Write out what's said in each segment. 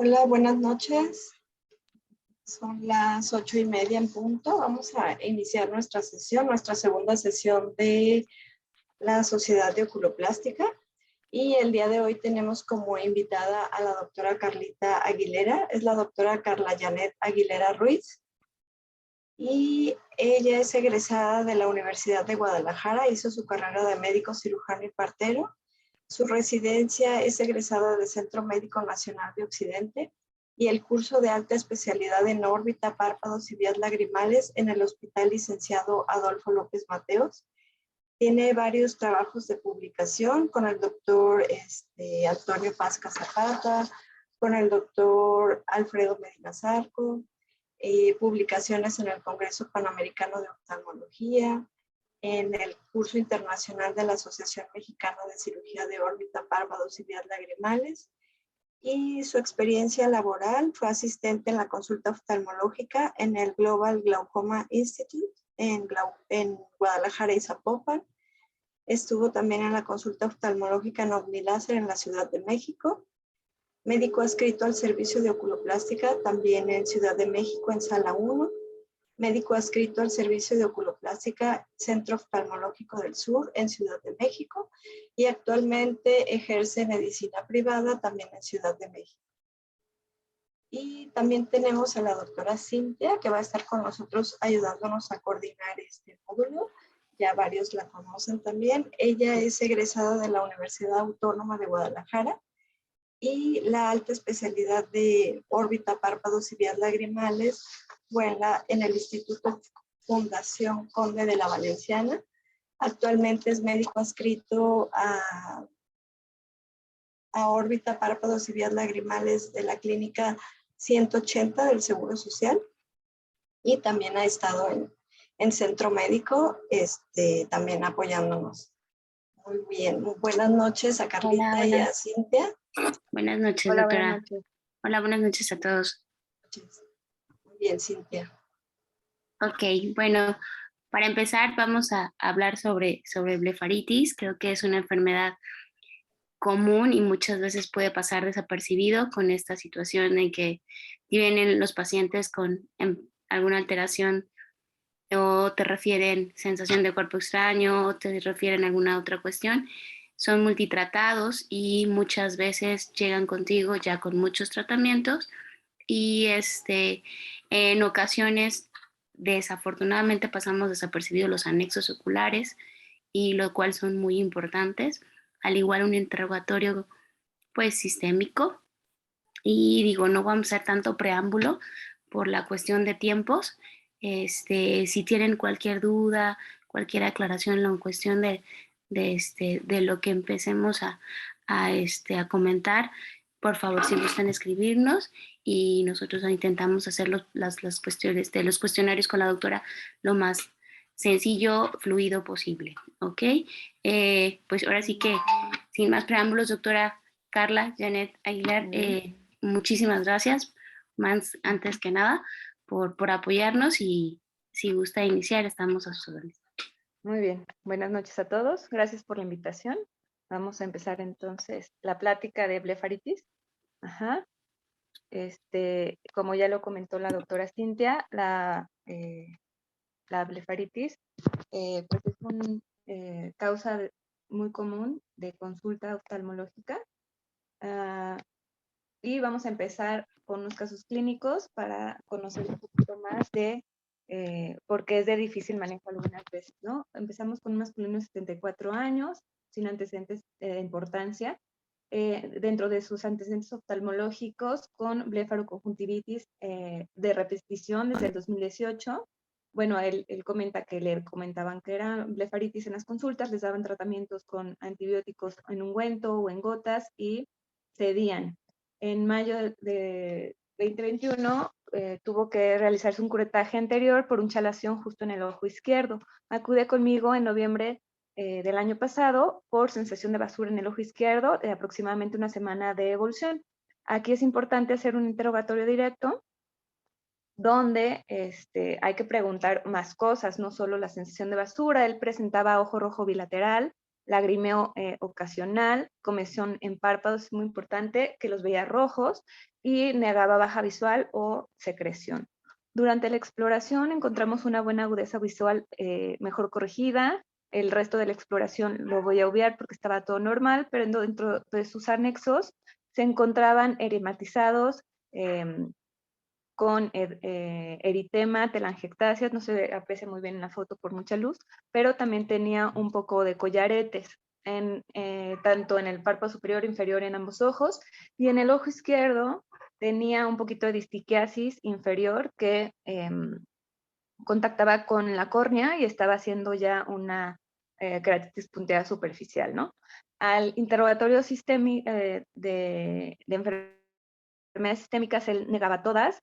Hola, buenas noches. Son las 8:30 en punto. Vamos a iniciar nuestra sesión, nuestra segunda sesión de la Sociedad de Oculoplástica. Y el día de hoy tenemos como invitada a la doctora Carlita Aguilera. Es la doctora Carla Janet Aguilera Ruiz. Y ella es egresada de la Universidad de Guadalajara. Hizo su carrera de médico cirujano y partero. Su residencia es egresada del Centro Médico Nacional de Occidente y el curso de alta especialidad en órbita, párpados y vías lagrimales en el Hospital Licenciado Adolfo López Mateos. Tiene varios trabajos de publicación con el doctor Antonio Pasca Zapata, con el doctor Alfredo Medina Zarco, publicaciones en el Congreso Panamericano de Oftalmología, en el curso internacional de la Asociación Mexicana de Cirugía de Órbita, Párpados y Vías Lagrimales. Y su experiencia laboral fue asistente en la consulta oftalmológica en el Global Glaucoma Institute en Guadalajara y Zapopan. Estuvo también en la consulta oftalmológica en Omniláser en la Ciudad de México. Médico adscrito al servicio de oculoplástica también en Ciudad de México en Sala 1. Médico adscrito al servicio de oculoplástica Centro Oftalmológico del Sur en Ciudad de México y actualmente ejerce medicina privada también en Ciudad de México. Y también tenemos a la doctora Cintia, que va a estar con nosotros ayudándonos a coordinar este módulo. Ya varios la conocen también. Ella es egresada de la Universidad Autónoma de Guadalajara y la alta especialidad de órbita, párpados y vías lagrimales fue en el Instituto Fundación Conde de la Valenciana. Actualmente es médico adscrito a órbita, párpados y vías lagrimales de la clínica 180 del Seguro Social y también ha estado en centro médico también apoyándonos. Muy bien, buenas noches a Carlita y a Cintia. Buenas noches, Hola, doctora. buenas noches. Hola, buenas noches a todos. Muy bien, Cintia. Ok, bueno, para empezar vamos a hablar sobre blefaritis. Creo que es una enfermedad común y muchas veces puede pasar desapercibido con esta situación en que vienen los pacientes con alguna alteración o te refieren sensación de cuerpo extraño o te refieren a alguna otra cuestión. Son multitratados y muchas veces llegan contigo ya con muchos tratamientos y en ocasiones desafortunadamente pasamos desapercibidos los anexos oculares y lo cual son muy importantes, al igual un interrogatorio pues sistémico. Y digo, no vamos a hacer tanto preámbulo por la cuestión de tiempos. Si tienen cualquier duda, cualquier aclaración en cuestión de lo que empecemos a comentar, por favor, si gustan escribirnos y nosotros intentamos hacer las cuestiones de los cuestionarios con la doctora lo más sencillo, fluido posible, ¿ok? Pues ahora sí que, sin más preámbulos, doctora Carla Janet Aguilar, muchísimas gracias, más antes que nada, por apoyarnos y si gusta iniciar, estamos a sus órdenes. Muy bien, buenas noches a todos. Gracias por la invitación. Vamos a empezar entonces la plática de blefaritis. Como ya lo comentó la doctora Cintia, la blefaritis pues es una causa muy común de consulta oftalmológica. Y vamos a empezar con unos casos clínicos para conocer un poquito más de por qué es de difícil manejo algunas veces, ¿no? Empezamos con un masculino de 74 años, sin antecedentes de importancia, dentro de sus antecedentes oftalmológicos con blefaroconjuntivitis de repetición desde el 2018. Bueno, él comenta que le comentaban que era blefaritis en las consultas, les daban tratamientos con antibióticos en ungüento o en gotas y cedían. En mayo de 2021 tuvo que realizarse un curetaje anterior por una chalación justo en el ojo izquierdo. Acude conmigo en noviembre del año pasado por sensación de basura en el ojo izquierdo de aproximadamente una semana de evolución. Aquí es importante hacer un interrogatorio directo donde hay que preguntar más cosas, no solo la sensación de basura. Él presentaba ojo rojo bilateral, lagrimeo ocasional, comezón en párpados, es muy importante, que los veía rojos, y negaba baja visual o secreción. Durante la exploración encontramos una buena agudeza visual mejor corregida. El resto de la exploración lo voy a obviar porque estaba todo normal, pero dentro de sus anexos se encontraban erimatizados, con eritema, telangiectasias, no se aprecia muy bien en la foto por mucha luz, pero también tenía un poco de collaretes, tanto en el párpado superior e inferior en ambos ojos, y en el ojo izquierdo tenía un poquito de distiquiasis inferior que contactaba con la córnea y estaba haciendo ya una queratitis punteada superficial, ¿no? Al interrogatorio de enfermedades sistémicas, él negaba todas.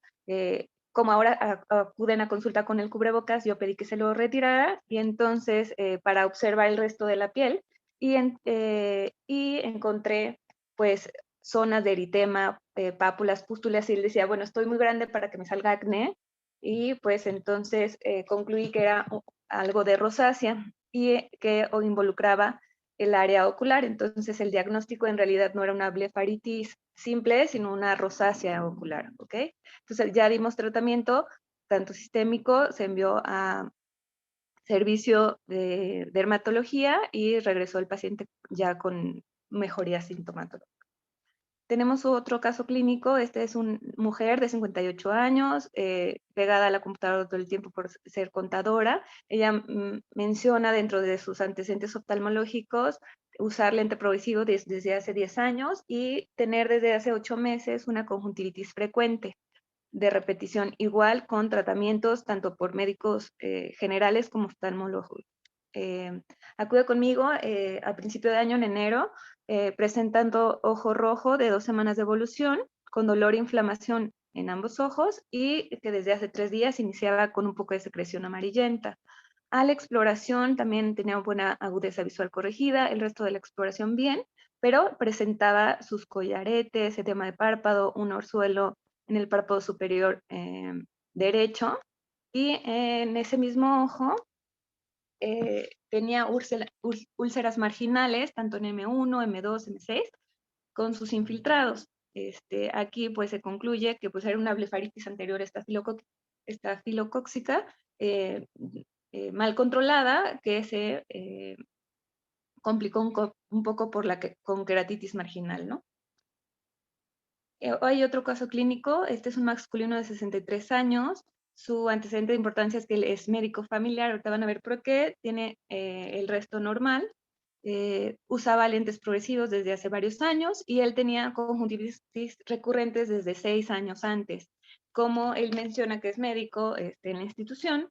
Como ahora acuden a consulta con el cubrebocas, yo pedí que se lo retirara, y entonces para observar el resto de la piel, y encontré pues zonas de eritema, pápulas, pústulas, y él decía, bueno, estoy muy grande para que me salga acné, y pues entonces concluí que era algo de rosácea y que involucraba el área ocular. Entonces el diagnóstico en realidad no era una blefaritis simple, sino una rosácea ocular, ¿ok? Entonces ya dimos tratamiento, tanto sistémico, se envió a servicio de dermatología y regresó el paciente ya con mejoría sintomatológica. Tenemos otro caso clínico. Este es una mujer de 58 años, pegada a la computadora todo el tiempo por ser contadora. Ella menciona dentro de sus antecedentes oftalmológicos usar lente progresivo desde hace 10 años y tener desde hace 8 meses una conjuntivitis frecuente de repetición, igual con tratamientos tanto por médicos generales como oftalmólogos. Acude conmigo al principio de año, en enero, presentando ojo rojo de 2 semanas de evolución, con dolor e inflamación en ambos ojos, y que desde hace 3 días iniciaba con un poco de secreción amarillenta. A la exploración también tenía buena agudeza visual corregida, el resto de la exploración bien, pero presentaba sus collaretes, edema de párpado, un orzuelo en el párpado superior derecho, y en ese mismo ojo tenía úlceras marginales, tanto en M1, M2, M6, con sus infiltrados. Aquí pues se concluye que pues era una blefaritis anterior estafilocóxica mal controlada, que se complicó un poco por con queratitis marginal, ¿no? Hay otro caso clínico. Este es un masculino de 63 años. Su antecedente de importancia es que él es médico familiar. Ahorita van a ver por qué. Tiene el resto normal. Usaba lentes progresivos desde hace varios años, y él tenía conjuntivitis recurrentes desde 6 años antes. Como él menciona que es médico en la institución,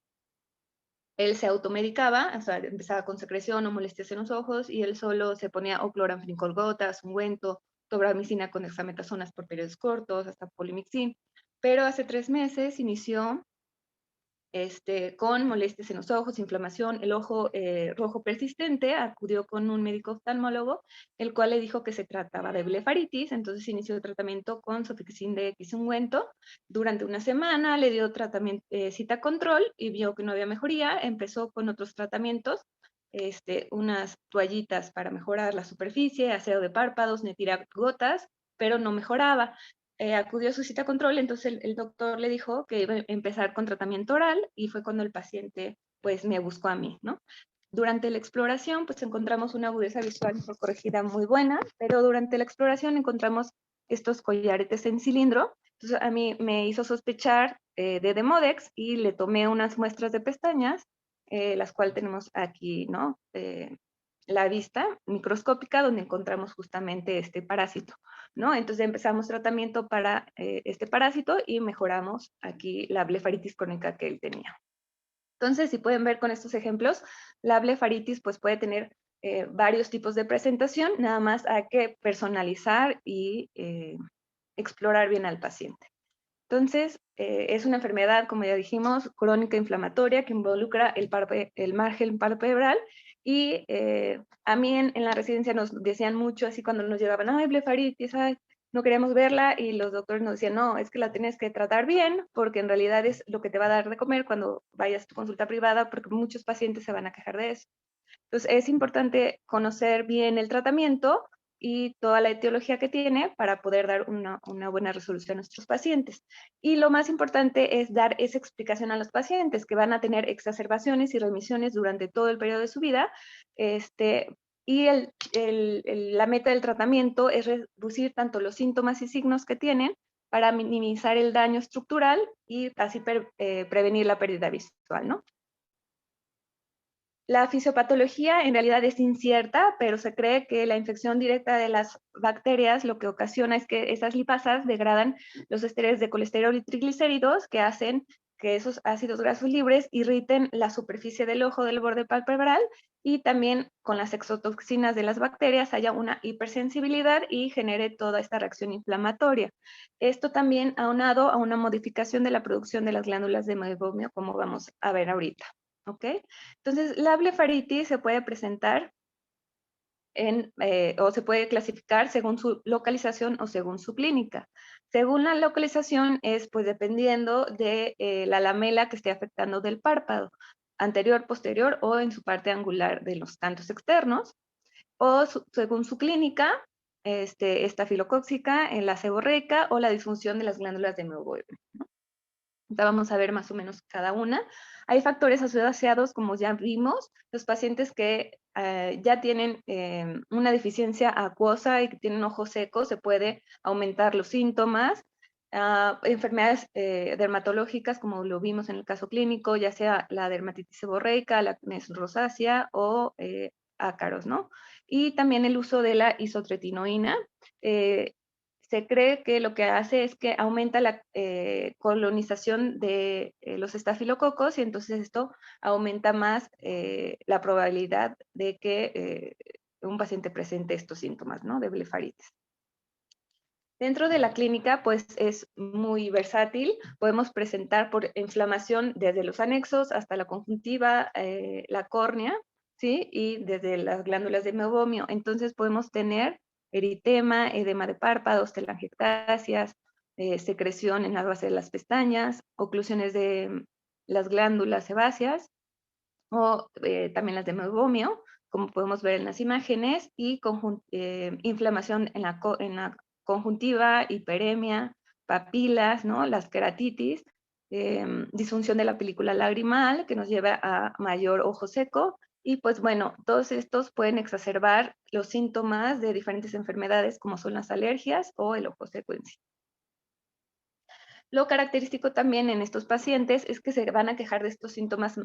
él se automedicaba, o sea, empezaba con secreción o molestias en los ojos, y él solo se ponía o cloranfenicol gotas, ungüento, tobramicina con dexametasona por periodos cortos, hasta polimixin. Pero hace 3 meses inició con molestias en los ojos, inflamación, el ojo rojo persistente. Acudió con un médico oftalmólogo, el cual le dijo que se trataba de blefaritis. Entonces inició el tratamiento con sofixin de X ungüento. Durante una semana le dio tratamiento, cita control, y vio que no había mejoría. Empezó con otros tratamientos, unas toallitas para mejorar la superficie, aseo de párpados, tirar gotas, pero no mejoraba. Acudió a su cita control, entonces el doctor le dijo que iba a empezar con tratamiento oral, y fue cuando el paciente pues me buscó a mí, ¿no? Durante la exploración pues encontramos una agudeza visual por corregida muy buena, pero durante la exploración encontramos estos collaretes en cilindro. Entonces a mí me hizo sospechar de Demodex, y le tomé unas muestras de pestañas, las cuales tenemos aquí, ¿no? La vista microscópica, donde encontramos justamente este parásito, ¿no? Entonces empezamos tratamiento para este parásito y mejoramos aquí la blefaritis crónica que él tenía. Entonces, si pueden ver con estos ejemplos, la blefaritis pues puede tener varios tipos de presentación. Nada más hay que personalizar y explorar bien al paciente. Entonces, es una enfermedad, como ya dijimos, crónica inflamatoria, que involucra el margen palpebral. Y a mí en la residencia nos decían mucho, así cuando nos llegaban, ay, blefaritis, ay, no queríamos verla, y los doctores nos decían, no, es que la tienes que tratar bien, porque en realidad es lo que te va a dar de comer cuando vayas a tu consulta privada, porque muchos pacientes se van a quejar de eso. Entonces es importante conocer bien el tratamiento y toda la etiología que tiene para poder dar una buena resolución a nuestros pacientes. Y lo más importante es dar esa explicación a los pacientes que van a tener exacerbaciones y remisiones durante todo el periodo de su vida. Y la meta del tratamiento es reducir tanto los síntomas y signos que tienen para minimizar el daño estructural y así prevenir la pérdida visual, ¿no? La fisiopatología en realidad es incierta, pero se cree que la infección directa de las bacterias lo que ocasiona es que esas lipasas degradan los esteroides de colesterol y triglicéridos que hacen que esos ácidos grasos libres irriten la superficie del ojo del borde palpebral y también con las exotoxinas de las bacterias haya una hipersensibilidad y genere toda esta reacción inflamatoria. Esto también aunado a una modificación de la producción de las glándulas de meiobomio, como vamos a ver ahorita. ¿Ok? Entonces, la blefaritis se puede presentar o se puede clasificar según su localización o según su clínica. Según la localización es pues dependiendo de la lamela que esté afectando del párpado, anterior, posterior o en su parte angular de los cantos externos, o según su clínica, estafilocóxica, en la seborreica o la disfunción de las glándulas de meiobomio. Vamos a ver más o menos cada una. Hay factores asociados, como ya vimos, los pacientes que ya tienen una deficiencia acuosa y que tienen ojos secos, se puede aumentar los síntomas. Enfermedades dermatológicas, como lo vimos en el caso clínico, ya sea la dermatitis seborreica, la acné rosácea o ácaros, ¿no? Y también el uso de la isotretinoína. Se cree que lo que hace es que aumenta la colonización de los estafilococos y entonces esto aumenta más la probabilidad de que un paciente presente estos síntomas, ¿no? De blefaritis. Dentro de la clínica, pues es muy versátil. Podemos presentar por inflamación desde los anexos hasta la conjuntiva, la córnea, ¿sí? Y desde las glándulas de meiobomio. Entonces podemos tener eritema, edema de párpados, telangiectasias, secreción en la base de las pestañas, oclusiones de las glándulas sebáceas o también las de meiobomio, como podemos ver en las imágenes, y inflamación en la conjuntiva, hiperemia, papilas, ¿no? Las queratitis, disfunción de la película lagrimal que nos lleva a mayor ojo seco y pues bueno, todos estos pueden exacerbar los síntomas de diferentes enfermedades como son las alergias o el ojo seco en sí. Lo característico también en estos pacientes es que se van a quejar de estos síntomas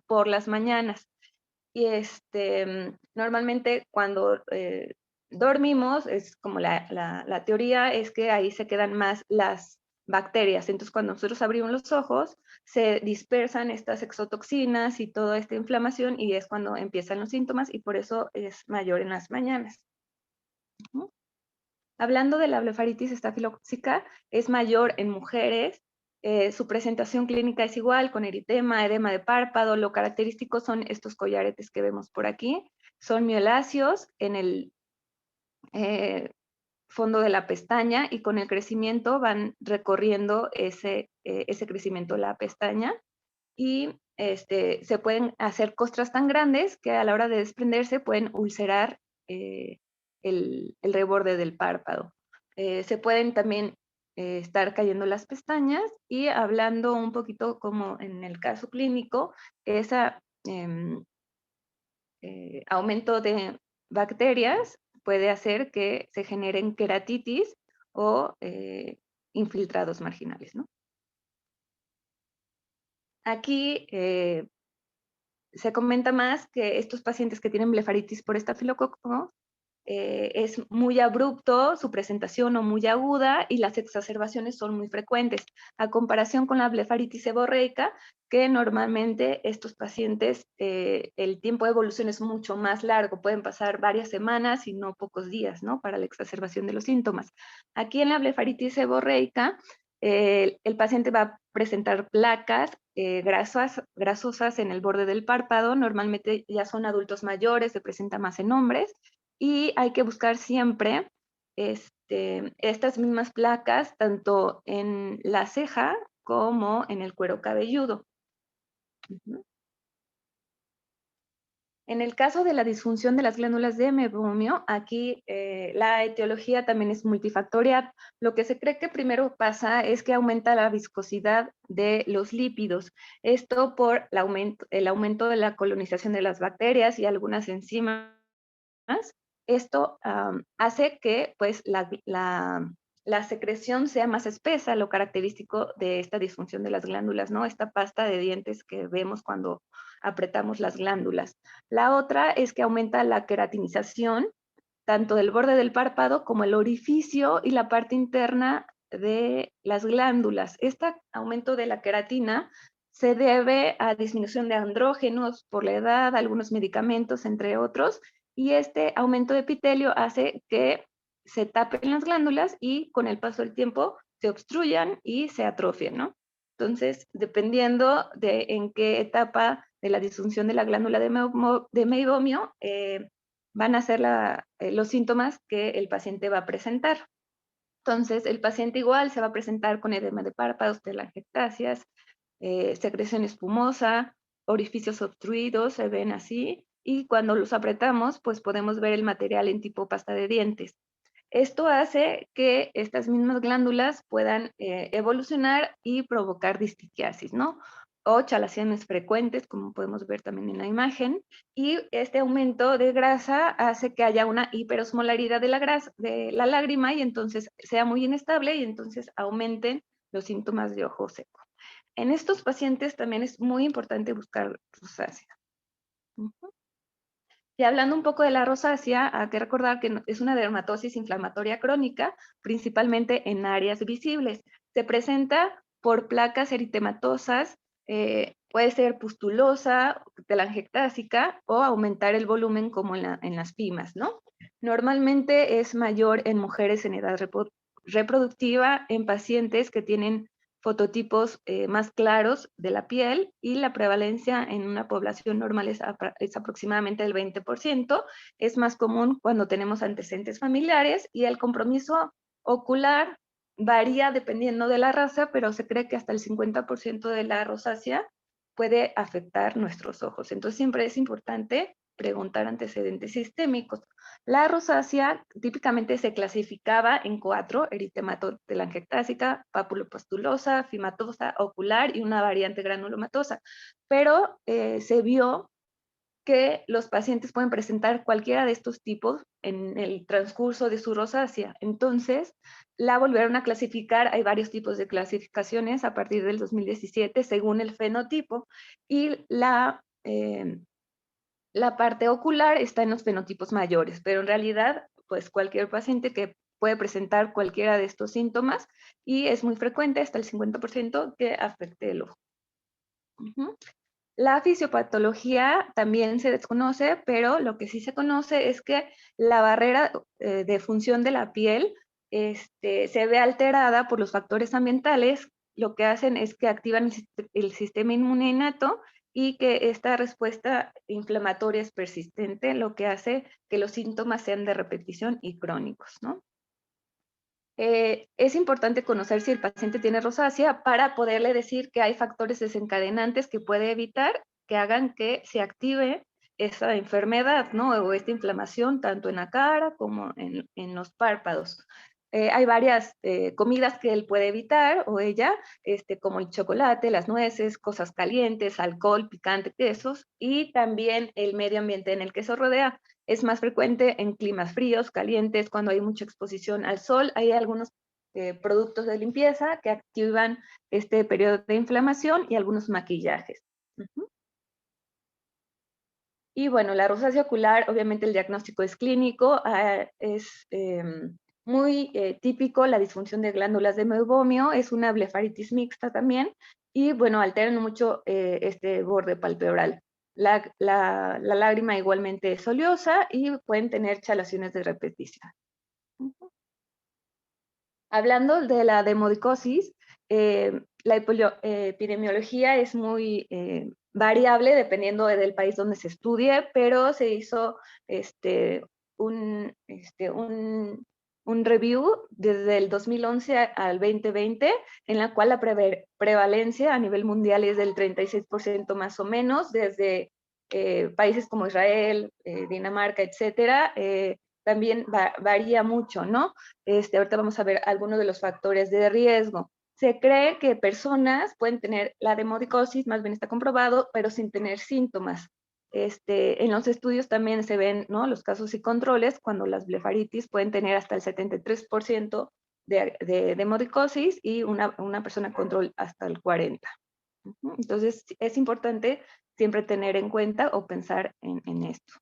por las mañanas. Y normalmente cuando dormimos, es como la teoría es que ahí se quedan más las bacterias. Entonces, cuando nosotros abrimos los ojos, se dispersan estas exotoxinas y toda esta inflamación y es cuando empiezan los síntomas y por eso es mayor en las mañanas. Hablando de la blefaritis estafilocócica, es mayor en mujeres. Su presentación clínica es igual, con eritema, edema de párpado. Lo característico son estos collaretes que vemos por aquí. Son mioláceos en el fondo de la pestaña y con el crecimiento van recorriendo ese crecimiento de la pestaña y se pueden hacer costras tan grandes que a la hora de desprenderse pueden ulcerar el reborde del párpado. Se pueden también estar cayendo las pestañas y hablando un poquito como en el caso clínico, ese aumento de bacterias puede hacer que se generen queratitis o infiltrados marginales, ¿no? Aquí se comenta más que estos pacientes que tienen blefaritis por estafilococo es muy abrupto su presentación o muy aguda y las exacerbaciones son muy frecuentes, a comparación con la blefaritis seborreica, que normalmente estos pacientes el tiempo de evolución es mucho más largo, pueden pasar varias semanas y no pocos días, ¿no? Para la exacerbación de los síntomas. Aquí en la blefaritis seborreica, el paciente va a presentar placas grasosas en el borde del párpado, normalmente ya son adultos mayores, se presenta más en hombres, y hay que buscar siempre estas mismas placas tanto en la ceja como en el cuero cabelludo. En el caso de la disfunción de las glándulas de mebomio, aquí la etiología también es multifactorial. Lo que se cree que primero pasa es que aumenta la viscosidad de los lípidos. Esto por el aumento de la colonización de las bacterias y algunas enzimas. Esto hace que pues, la secreción sea más espesa, lo característico de esta disfunción de las glándulas, ¿no? Esta pasta de dientes que vemos cuando apretamos las glándulas. La otra es que aumenta la queratinización, tanto del borde del párpado como el orificio y la parte interna de las glándulas. Este aumento de la queratina se debe a disminución de andrógenos por la edad, algunos medicamentos, entre otros, y este aumento de epitelio hace que se tapen las glándulas y con el paso del tiempo se obstruyan y se atrofien, ¿no? Entonces, dependiendo de en qué etapa de la disfunción de la glándula de meibomio, van a ser los síntomas que el paciente va a presentar. Entonces, el paciente igual se va a presentar con edema de párpados, telangiectasias, secreción espumosa, orificios obstruidos, se ven así, y cuando los apretamos, pues podemos ver el material en tipo pasta de dientes. Esto hace que estas mismas glándulas puedan evolucionar y provocar distiquiasis, ¿no? O chalaciones frecuentes, como podemos ver también en la imagen, y este aumento de grasa hace que haya una hiperosmolaridad de la grasa, de la lágrima, y entonces sea muy inestable y entonces aumenten los síntomas de ojo seco. En estos pacientes también es muy importante buscar rosácea. Y hablando un poco de la rosácea, hay que recordar que es una dermatosis inflamatoria crónica, principalmente en áreas visibles. Se presenta por placas eritematosas, puede ser pustulosa, telangiectásica o aumentar el volumen como en las pimas, ¿no? Normalmente es mayor en mujeres en edad reproductiva, en pacientes que tienen fototipos más claros de la piel, y la prevalencia en una población normal es aproximadamente del 20%. Es más común cuando tenemos antecedentes familiares, y el compromiso ocular varía dependiendo de la raza, pero se cree que hasta el 50% de la rosácea puede afectar nuestros ojos. Entonces siempre es importante preguntar antecedentes sistémicos. La rosácea típicamente se clasificaba en 4: eritematotelangiectásica, papulopustulosa, fimatosa, ocular y una variante granulomatosa. Pero se vio que los pacientes pueden presentar cualquiera de estos tipos en el transcurso de su rosácea. Entonces, la volvieron a clasificar. Hay varios tipos de clasificaciones a partir del 2017 según el fenotipo, y la parte ocular está en los fenotipos mayores, pero en realidad, pues cualquier paciente que puede presentar cualquiera de estos síntomas, y es muy frecuente, hasta el 50%, que afecte el ojo. La fisiopatología también se desconoce, pero lo que sí se conoce es que la barrera de función de la piel se ve alterada por los factores ambientales. Lo que hacen es que activan el sistema inmune innato, y que esta respuesta inflamatoria es persistente, lo que hace que los síntomas sean de repetición y crónicos, ¿no? Es importante conocer si el paciente tiene rosácea para poderle decir que hay factores desencadenantes que puede evitar que hagan que se active esa enfermedad, ¿no? O esta inflamación tanto en la cara como en los párpados. Hay varias comidas que él puede evitar, o ella, como el chocolate, las nueces, cosas calientes, alcohol, picante, quesos, y también el medio ambiente en el que se rodea. Es más frecuente en climas fríos, calientes, cuando hay mucha exposición al sol. Hay algunos productos de limpieza que activan este periodo de inflamación, y algunos maquillajes. Y bueno, la rosácea ocular, obviamente el diagnóstico es clínico, es muy típico la disfunción de glándulas de meibomio, es una blefaritis mixta también, y bueno, alteran mucho este borde palpebral. La lágrima igualmente es oleosa, y pueden tener chalaciones de repetición. Hablando de la demodicosis, la epidemiología es muy variable dependiendo del país donde se estudie, pero se hizo un review desde el 2011 al 2020, en la cual la prevalencia a nivel mundial es del 36% más o menos, desde países como Israel, Dinamarca, etcétera, también varía mucho, ¿no? Ahorita vamos a ver algunos de los factores de riesgo. Se cree que personas pueden tener la demodicosis, más bien está comprobado, pero sin tener síntomas. En los estudios también se ven, ¿no?, los casos y controles cuando las blefaritis pueden tener hasta el 73% de demodicosis y una persona control hasta el 40%. Entonces es importante siempre tener en cuenta o pensar en esto.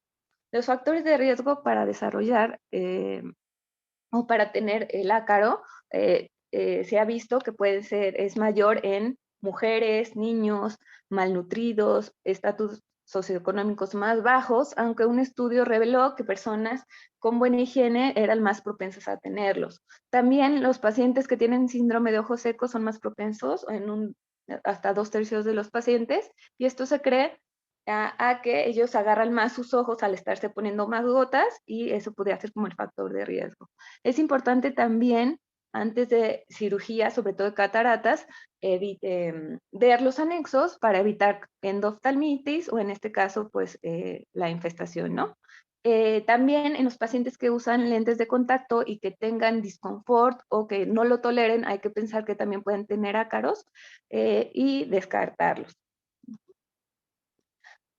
Los factores de riesgo para desarrollar o para tener el ácaro se ha visto que es mayor en mujeres, niños, malnutridos, estatus socioeconómicos más bajos, aunque un estudio reveló que personas con buena higiene eran más propensas a tenerlos. También los pacientes que tienen síndrome de ojos secos son más propensos, hasta 2/3 de los pacientes, y esto se cree a que ellos agarran más sus ojos al estarse poniendo más gotas, y eso podría ser como el factor de riesgo. Es importante también, antes de cirugía, sobre todo de cataratas, ver los anexos para evitar endoftalmitis o en este caso, pues, la infestación, ¿no? También en los pacientes que usan lentes de contacto y que tengan disconfort o que no lo toleren, hay que pensar que también pueden tener ácaros y descartarlos.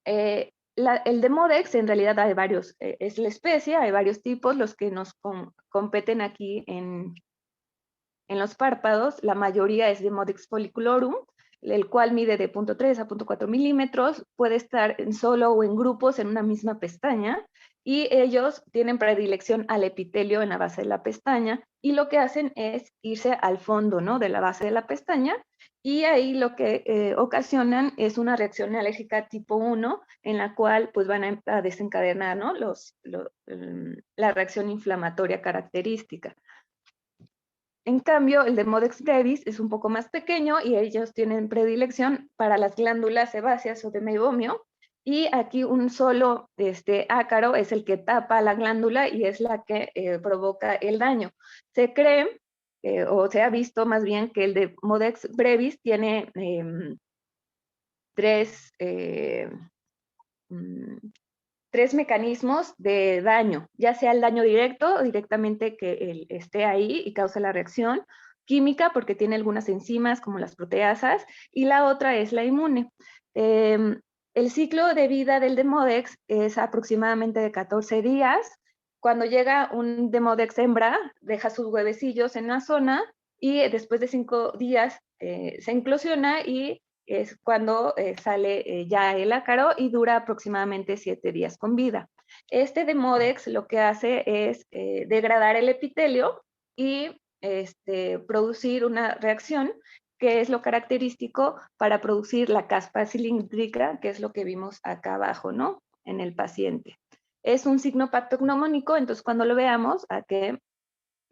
El Demodex, en realidad hay varios, es la especie, hay varios tipos, los que nos competen aquí en los párpados. La mayoría es Demodex folliculorum, el cual mide de 0.3 a 0.4 milímetros, puede estar en solo o en grupos en una misma pestaña, y ellos tienen predilección al epitelio en la base de la pestaña, y lo que hacen es irse al fondo, ¿no?, de la base de la pestaña, y ahí lo que ocasionan es una reacción alérgica tipo 1, en la cual pues van a desencadenar, ¿no?, la reacción inflamatoria característica. En cambio, el Demodex brevis es un poco más pequeño y ellos tienen predilección para las glándulas sebáceas o de meibomio, y aquí un solo ácaro es el que tapa la glándula y es la que provoca el daño. Se cree, o se ha visto más bien, que el Demodex brevis tiene tres mecanismos de daño, ya sea el daño directo o directamente que él esté ahí y cause la reacción química, porque tiene algunas enzimas como las proteasas, y la otra es la inmune. El ciclo de vida del Demodex es aproximadamente de 14 días. Cuando llega un Demodex hembra, deja sus huevecillos en la zona y después de 5 días se eclosiona y es cuando sale ya el ácaro y dura aproximadamente 7 días con vida. Este Demodex lo que hace es degradar el epitelio y producir una reacción que es lo característico para producir la caspa cilíndrica, que es lo que vimos acá abajo, ¿no?, en el paciente. Es un signo patognomónico, entonces cuando lo veamos hay que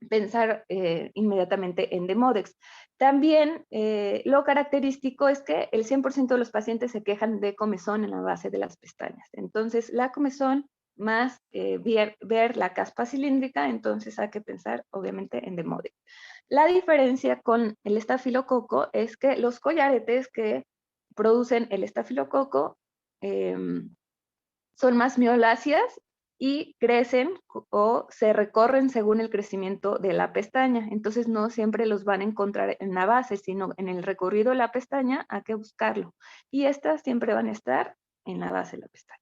pensar inmediatamente en Demodex. También lo característico es que el 100% de los pacientes se quejan de comezón en la base de las pestañas. Entonces, la comezón más ver la caspa cilíndrica, entonces hay que pensar obviamente en Demodex. La diferencia con el estafilococo es que los collaretes que producen el estafilococo son más mioláceas y crecen o se recorren según el crecimiento de la pestaña. Entonces no siempre los van a encontrar en la base, sino en el recorrido de la pestaña hay que buscarlo. Y estas siempre van a estar en la base de la pestaña.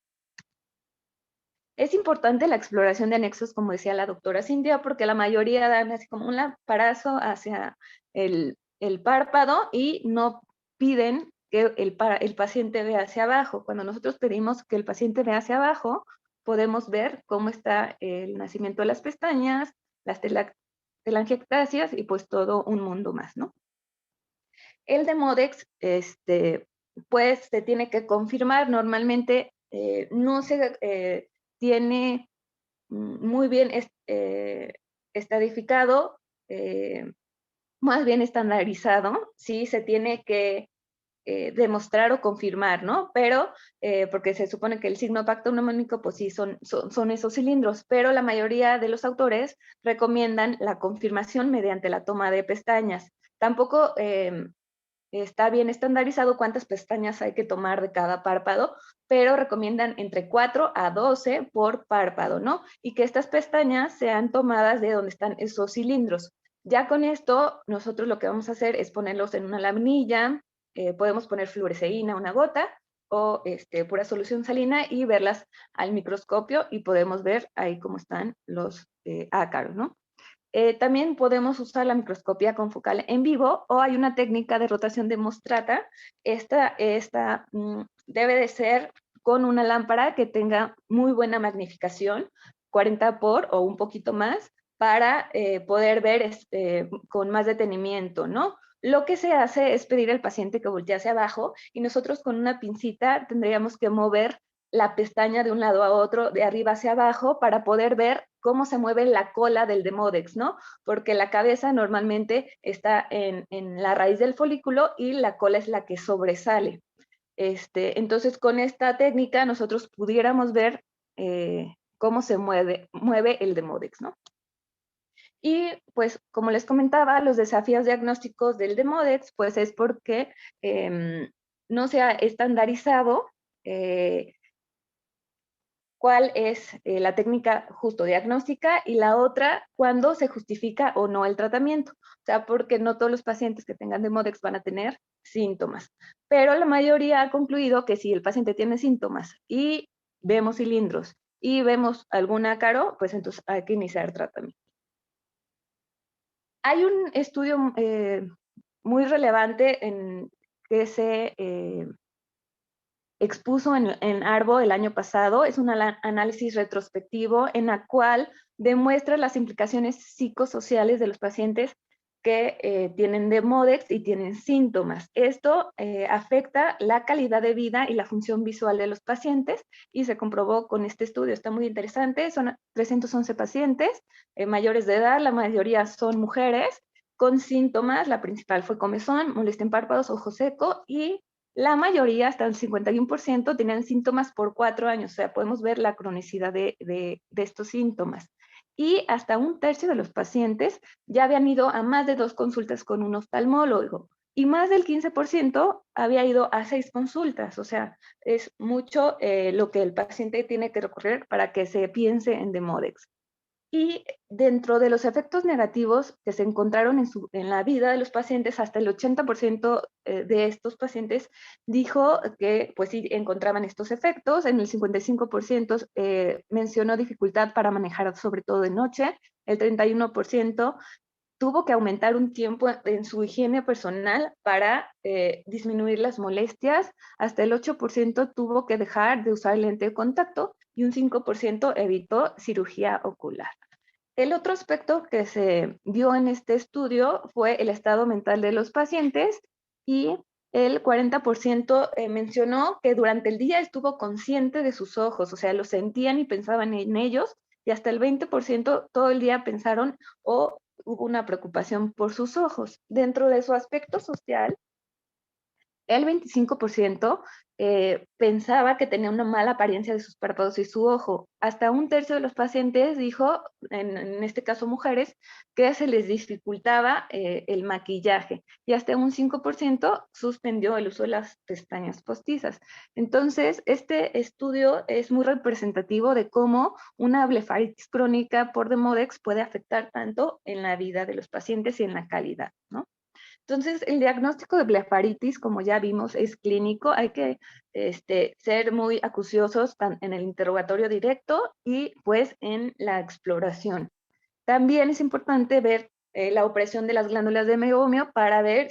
Es importante la exploración de anexos, como decía la doctora Cintia, porque la mayoría dan así como un laparazo hacia el párpado y no piden que el paciente vea hacia abajo. Cuando nosotros pedimos que el paciente vea hacia abajo, podemos ver cómo está el nacimiento de las pestañas, las telangiectasias y pues todo un mundo más, ¿no? El Demodex, pues se tiene que confirmar. Normalmente no se tiene muy bien estadificado, más bien estandarizado, sí se tiene que demostrar o confirmar, ¿no? Pero, porque se supone que el signo patognomónico, pues sí, son esos cilindros, pero la mayoría de los autores recomiendan la confirmación mediante la toma de pestañas. Tampoco está bien estandarizado cuántas pestañas hay que tomar de cada párpado, pero recomiendan entre 4 a 12 por párpado, ¿no? Y que estas pestañas sean tomadas de donde están esos cilindros. Ya con esto, nosotros lo que vamos a hacer es ponerlos en una laminilla, podemos poner fluoresceína, una gota, o pura solución salina y verlas al microscopio y podemos ver ahí cómo están los ácaros, ¿no? También podemos usar la microscopía confocal en vivo o hay una técnica de rotación de Mostrata. Esta debe de ser con una lámpara que tenga muy buena magnificación, 40 por o un poquito más, para poder ver con más detenimiento, ¿no? Lo que se hace es pedir al paciente que voltee hacia abajo y nosotros con una pincita tendríamos que mover la pestaña de un lado a otro, de arriba hacia abajo, para poder ver cómo se mueve la cola del Demodex, ¿no? Porque la cabeza normalmente está en la raíz del folículo y la cola es la que sobresale. Entonces, con esta técnica nosotros pudiéramos ver cómo se mueve el Demodex, ¿no? Y pues, como les comentaba, los desafíos diagnósticos del Demodex, pues es porque no se ha estandarizado cuál es la técnica justo diagnóstica y la otra, cuándo se justifica o no el tratamiento. O sea, porque no todos los pacientes que tengan Demodex van a tener síntomas, pero la mayoría ha concluido que si el paciente tiene síntomas y vemos cilindros y vemos algún ácaro, pues entonces hay que iniciar tratamiento. Hay un estudio muy relevante que se expuso en ARBO el año pasado. Es un análisis retrospectivo en la cual demuestra las implicaciones psicosociales de los pacientes que tienen Demodex y tienen síntomas. Esto afecta la calidad de vida y la función visual de los pacientes y se comprobó con este estudio. Está muy interesante. Son 311 pacientes mayores de edad, la mayoría son mujeres con síntomas. La principal fue comezón, molestia en párpados, ojo seco y la mayoría, hasta el 51%, tenían síntomas por 4 años. O sea, podemos ver la cronicidad de estos síntomas. Y hasta un tercio de los pacientes ya habían ido a más de 2 consultas con un oftalmólogo. Y más del 15% había ido a 6 consultas. O sea, es mucho lo que el paciente tiene que recorrer para que se piense en Demodex. Y dentro de los efectos negativos que se encontraron en la vida de los pacientes, hasta el 80% de estos pacientes dijo que pues sí encontraban estos efectos. En el 55% mencionó dificultad para manejar, sobre todo de noche. El 31% tuvo que aumentar un tiempo en su higiene personal para disminuir las molestias. Hasta el 8% tuvo que dejar de usar lente de contacto y un 5% evitó cirugía ocular. El otro aspecto que se vio en este estudio fue el estado mental de los pacientes y el 40% mencionó que durante el día estuvo consciente de sus ojos, o sea, los sentían y pensaban en ellos, y hasta el 20% todo el día pensaron o hubo una preocupación por sus ojos. Dentro de su aspecto social, el 25% pensaba que tenía una mala apariencia de sus párpados y su ojo. Hasta un tercio de los pacientes dijo, en este caso mujeres, que se les dificultaba el maquillaje y hasta un 5% suspendió el uso de las pestañas postizas. Entonces, este estudio es muy representativo de cómo una blefaritis crónica por Demodex puede afectar tanto en la vida de los pacientes y en la calidad, ¿no? Entonces, el diagnóstico de blefaritis, como ya vimos, es clínico. Hay que ser muy acuciosos en el interrogatorio directo y pues en la exploración. También es importante ver la opresión de las glándulas de meiomio para ver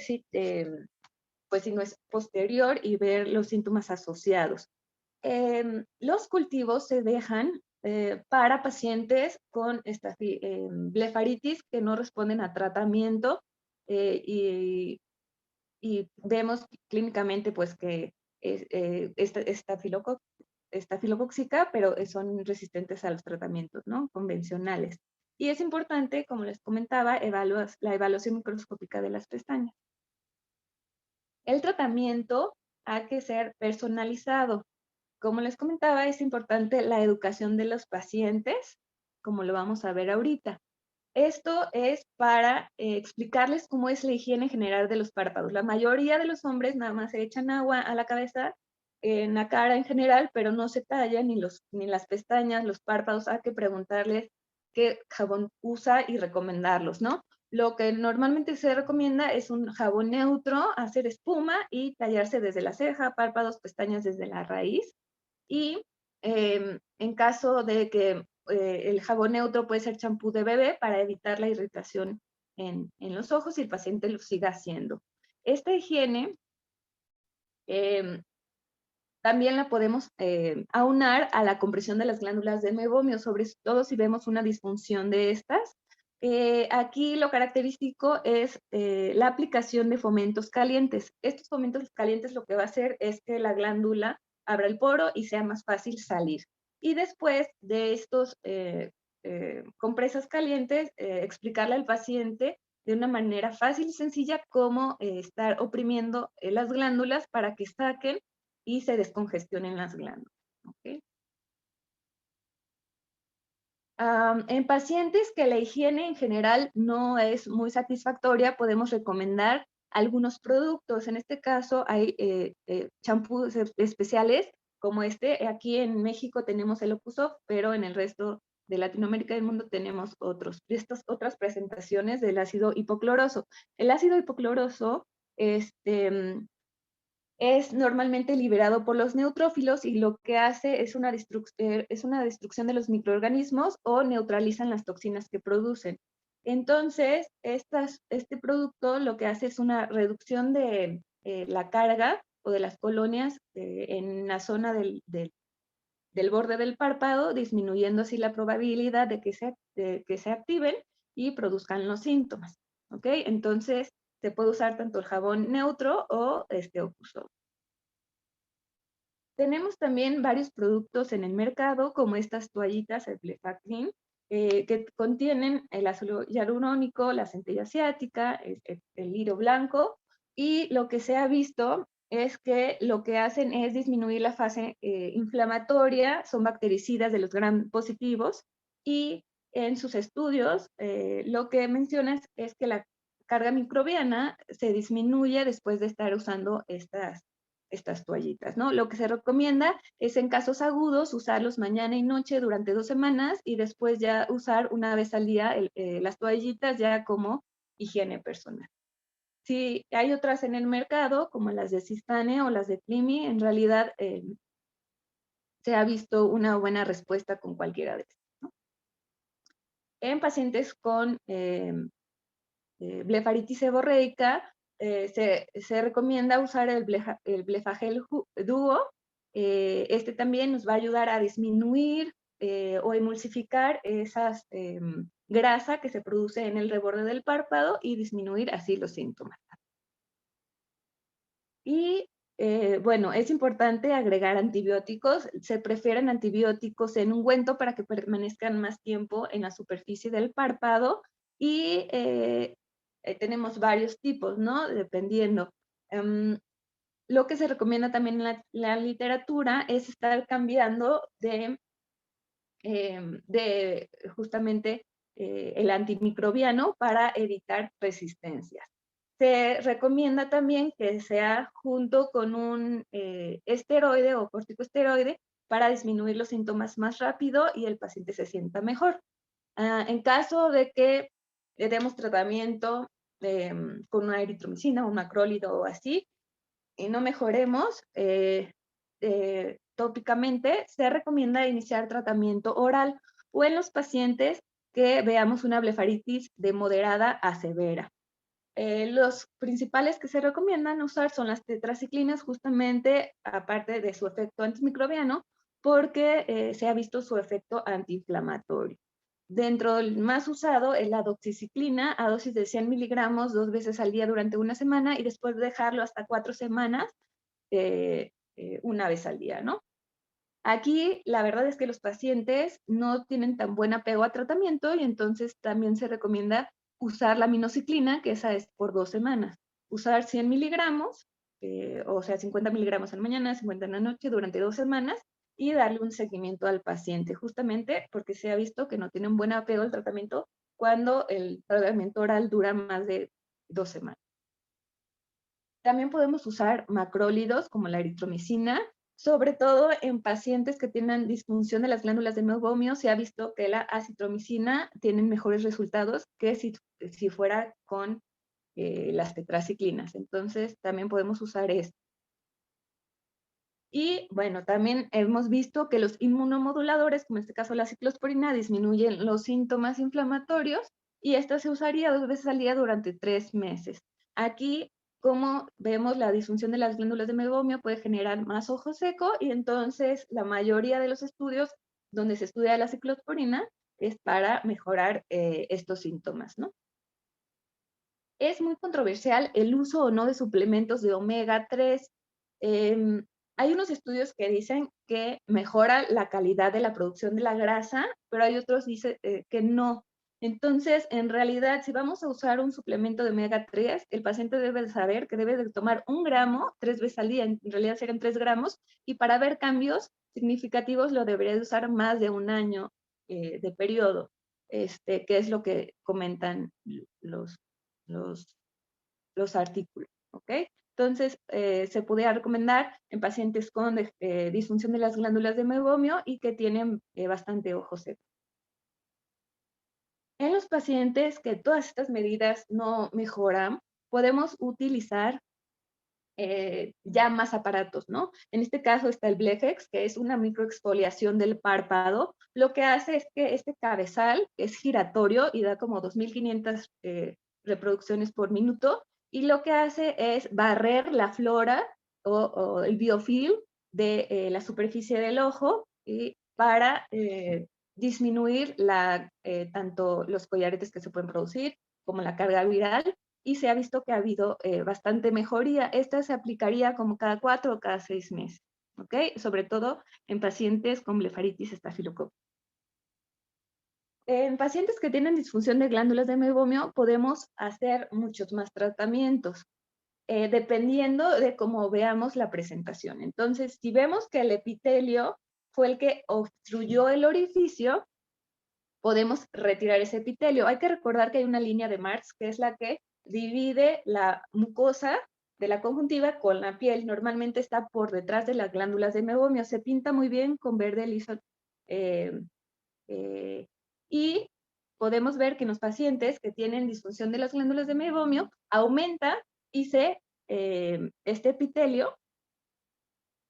pues si no es posterior y ver los síntomas asociados. Los cultivos se dejan para pacientes con esta blefaritis que no responden a tratamiento y vemos clínicamente pues que estafilocóxica, pero son resistentes a los tratamientos, ¿no?, convencionales. Y es importante, como les comentaba, la evaluación microscópica de las pestañas. El tratamiento ha que ser personalizado. Como les comentaba, es importante la educación de los pacientes, como lo vamos a ver ahorita. Esto es para explicarles cómo es la higiene general de los párpados. La mayoría de los hombres nada más se echan agua a la cabeza, en la cara en general, pero no se tallan ni las pestañas, los párpados. Hay que preguntarles qué jabón usa y recomendarlos, ¿no? Lo que normalmente se recomienda es un jabón neutro, hacer espuma y tallarse desde la ceja, párpados, pestañas desde la raíz. Y en caso de que el jabón neutro puede ser champú de bebé para evitar la irritación en los ojos y el paciente lo siga haciendo. Esta higiene también la podemos aunar a la compresión de las glándulas de mebomio, sobre todo si vemos una disfunción de estas. Aquí lo característico es la aplicación de fomentos calientes. Estos fomentos calientes lo que va a hacer es que la glándula abra el poro y sea más fácil salir. Y después de estos compresas calientes, explicarle al paciente de una manera fácil y sencilla cómo estar oprimiendo las glándulas para que saquen y se descongestionen las glándulas. ¿Okay? En pacientes que la higiene en general no es muy satisfactoria, podemos recomendar algunos productos. En este caso hay champús especiales como este. Aquí en México tenemos el Opusoft, pero en el resto de Latinoamérica y del mundo tenemos otros. Estas otras presentaciones del ácido hipocloroso. El ácido hipocloroso es normalmente liberado por los neutrófilos y lo que hace es una destrucción de los microorganismos o neutralizan las toxinas que producen. Entonces, este producto lo que hace es una reducción de la carga o de las colonias en la zona del borde del párpado, disminuyendo así la probabilidad de que se activen y produzcan los síntomas. ¿Ok? Entonces, se puede usar tanto el jabón neutro o Opusoft. Tenemos también varios productos en el mercado, como estas toallitas, el Blefactin, que contienen el ácido hialurónico, la centella asiática, el hilo blanco, y lo que se ha visto es que lo que hacen es disminuir la fase inflamatoria, son bactericidas de los gram positivos, y en sus estudios lo que mencionan es que la carga microbiana se disminuye después de estar usando estas toallitas, ¿no? Lo que se recomienda es en casos agudos usarlos mañana y noche durante 2 semanas y después ya usar una vez al día las toallitas ya como higiene personal. Si hay otras en el mercado, como las de Sistane o las de Climi, en realidad se ha visto una buena respuesta con cualquiera de estas, ¿no? En pacientes con blefaritis seborreica, se recomienda usar el Blefagel Duo. Este también nos va a ayudar a disminuir o emulsificar esa grasa que se produce en el reborde del párpado y disminuir así los síntomas. Y bueno, es importante agregar antibióticos. Se prefieren antibióticos en ungüento para que permanezcan más tiempo en la superficie del párpado y tenemos varios tipos, ¿no? Dependiendo. Lo que se recomienda también en la literatura es estar cambiando de justamente el antimicrobiano para evitar resistencias. Se recomienda también que sea junto con un esteroide o corticosteroide para disminuir los síntomas más rápido y el paciente se sienta mejor. En caso de que le demos tratamiento con una eritromicina, un macrólido o así, y no mejoremos tópicamente, se recomienda iniciar tratamiento oral o en los pacientes que veamos una blefaritis de moderada a severa. Los principales que se recomiendan usar son las tetraciclinas, justamente aparte de su efecto antimicrobiano, porque se ha visto su efecto antiinflamatorio. Dentro del más usado es la doxiciclina a dosis de 100 miligramos 2 veces al día durante una semana y después dejarlo hasta 4 semanas una vez al día, ¿no? Aquí la verdad es que los pacientes no tienen tan buen apego a tratamiento y entonces también se recomienda usar la aminociclina, que esa es por 2 semanas. Usar 100 miligramos, o sea, 50 miligramos en la mañana, 50 en la noche durante 2 semanas y darle un seguimiento al paciente, justamente porque se ha visto que no tienen buen apego al tratamiento cuando el tratamiento oral dura más de 2 semanas. También podemos usar macrólidos como la eritromicina, sobre todo en pacientes que tienen disfunción de las glándulas de mebomio. Se ha visto que la acitromicina tiene mejores resultados que si fuera con las tetraciclinas. Entonces, también podemos usar esto. Y bueno, también hemos visto que los inmunomoduladores, como en este caso la ciclosporina, disminuyen los síntomas inflamatorios y esta se usaría 2 veces al día durante 3 meses. Aquí, como vemos, la disfunción de las glándulas de mebomio puede generar más ojo seco y entonces la mayoría de los estudios donde se estudia la ciclosporina es para mejorar estos síntomas, ¿no? Es muy controversial el uso o no de suplementos de omega 3. Hay unos estudios que dicen que mejora la calidad de la producción de la grasa, pero hay otros que dicen que no. Entonces, en realidad, si vamos a usar un suplemento de omega 3, el paciente debe saber que debe de tomar 1 gramo 3 veces al día, en realidad serían 3 gramos, y para ver cambios significativos lo debería de usar más de 1 año de periodo, que es lo que comentan los artículos, ¿ok? Entonces, se podría recomendar en pacientes con disfunción de las glándulas de mebomio y que tienen bastante ojo seco. En los pacientes que todas estas medidas no mejoran, podemos utilizar ya más aparatos, ¿no? En este caso está el Blefex, que es una microexfoliación del párpado. Lo que hace es que este cabezal es giratorio y da como 2.500 reproducciones por minuto, y lo que hace es barrer la flora o el biofilm de la superficie del ojo y para disminuir tanto los collaretes que se pueden producir como la carga viral, y se ha visto que ha habido bastante mejoría. Esta se aplicaría como cada 4 o cada 6 meses, ¿ok? Sobre todo en pacientes con blefaritis estafilocócica. En pacientes que tienen disfunción de glándulas de mebomio podemos hacer muchos más tratamientos, dependiendo de cómo veamos la presentación. Entonces, si vemos que el epitelio fue el que obstruyó el orificio, podemos retirar ese epitelio. Hay que recordar que hay una línea de Marx, que es la que divide la mucosa de la conjuntiva con la piel. Normalmente está por detrás de las glándulas de mebomio. Se pinta muy bien con verde liso. Y podemos ver que en los pacientes que tienen disfunción de las glándulas de mebomio, aumenta este epitelio,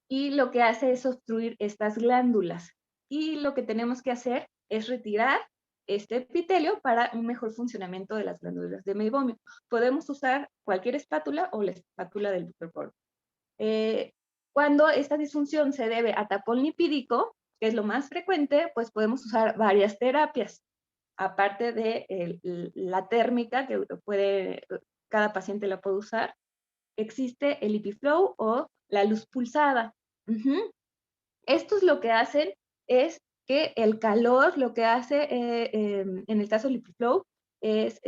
y lo que hace es obstruir estas glándulas. Y lo que tenemos que hacer es retirar este epitelio para un mejor funcionamiento de las glándulas de mebomio. Podemos usar cualquier espátula o la espátula del Dr. Porter. Cuando esta disfunción se debe a tapón lipídico, que es lo más frecuente, pues podemos usar varias terapias, aparte de la térmica, que cada paciente la puede usar. Existe el LipiFlow o la luz pulsada. Estos lo que hacen es que el calor, lo que hace en el caso del LipiFlow es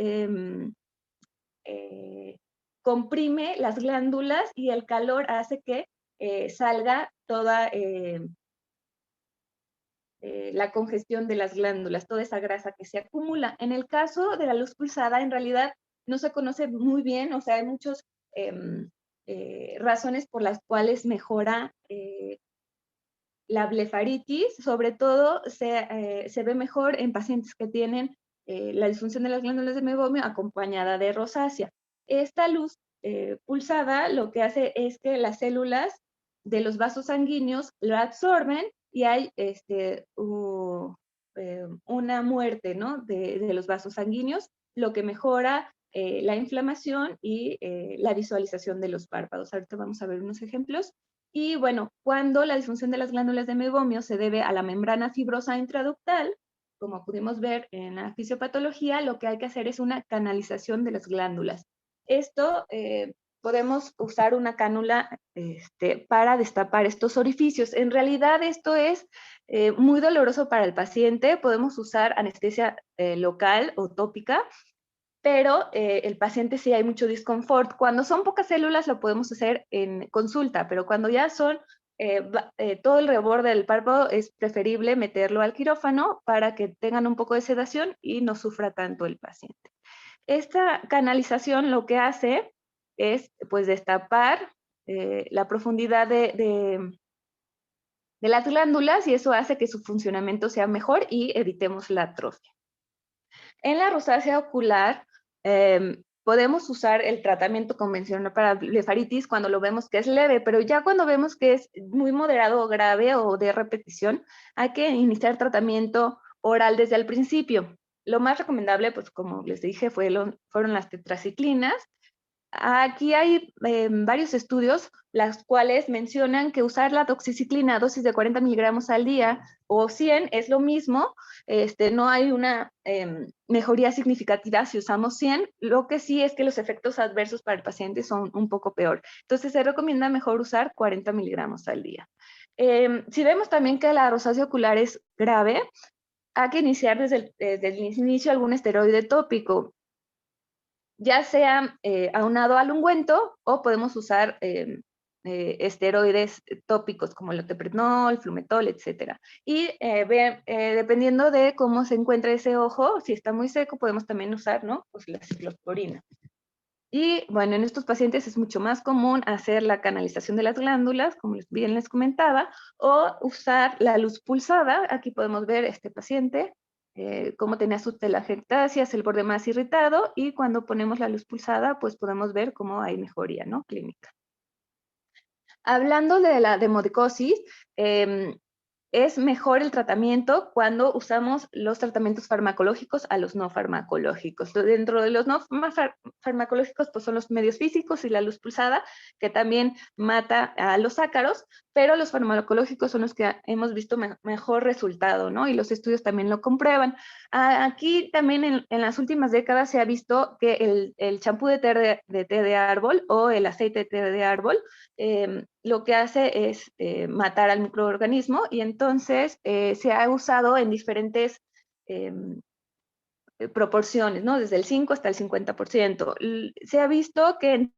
comprime las glándulas, y el calor hace que salga toda la congestión de las glándulas, toda esa grasa que se acumula. En el caso de la luz pulsada, en realidad no se conoce muy bien, o sea, hay muchas razones por las cuales mejora la blefaritis. Sobre todo se ve mejor en pacientes que tienen la disfunción de las glándulas de mebomio acompañada de rosácea. Esta luz pulsada lo que hace es que las células de los vasos sanguíneos lo absorben y hay una muerte, ¿no?, de los vasos sanguíneos, lo que mejora la inflamación y la visualización de los párpados. Ahorita vamos a ver unos ejemplos. Y bueno, cuando la disfunción de las glándulas de mebomio se debe a la membrana fibrosa intraductal, como pudimos ver en la fisiopatología, lo que hay que hacer es una canalización de las glándulas. Esto podemos usar una cánula para destapar estos orificios. En realidad esto es muy doloroso para el paciente. Podemos usar anestesia local o tópica, pero el paciente sí hay mucho disconfort. Cuando son pocas células lo podemos hacer en consulta, pero cuando ya son todo el reborde del párpado es preferible meterlo al quirófano para que tengan un poco de sedación y no sufra tanto el paciente. Esta canalización lo que hace es pues destapar la profundidad de las glándulas y eso hace que su funcionamiento sea mejor y evitemos la atrofia. En la rosácea ocular podemos usar el tratamiento convencional para blefaritis cuando lo vemos que es leve, pero ya cuando vemos que es muy moderado o grave o de repetición, hay que iniciar tratamiento oral desde el principio. Lo más recomendable, pues como les dije, fueron las tetraciclinas. Aquí hay varios estudios, las cuales mencionan que usar la doxiciclina a dosis de 40 miligramos al día o 100 es lo mismo, no hay una mejoría significativa si usamos 100, lo que sí es que los efectos adversos para el paciente son un poco peor. Entonces se recomienda mejor usar 40 miligramos al día. Si vemos también que la rosácea ocular es grave, hay que iniciar desde el inicio algún esteroide tópico, ya sea aunado al ungüento o podemos usar esteroides tópicos como el loteprednol, flumetol, etc. Y dependiendo de cómo se encuentra ese ojo, si está muy seco, podemos también usar, ¿no? Pues la ciclosporina. Y bueno, en estos pacientes es mucho más común hacer la canalización de las glándulas, como bien les comentaba, o usar la luz pulsada. Aquí podemos ver este paciente, cómo tenía sus telangiectasias, el borde más irritado, y cuando ponemos la luz pulsada, pues podemos ver cómo hay mejoría, ¿no? Clínica. Hablando de la demodicosis, es mejor el tratamiento cuando usamos los tratamientos farmacológicos a los no farmacológicos. Dentro de los no farmacológicos, pues son los medios físicos y la luz pulsada, que también mata a los ácaros, pero los farmacológicos son los que hemos visto mejor resultado, ¿no? Y los estudios también lo comprueban. Aquí también en las últimas décadas se ha visto que el champú de té de árbol o el aceite de té de árbol lo que hace es matar al microorganismo y entonces se ha usado en diferentes proporciones, ¿no? Desde el 5 hasta el 50%. Se ha visto que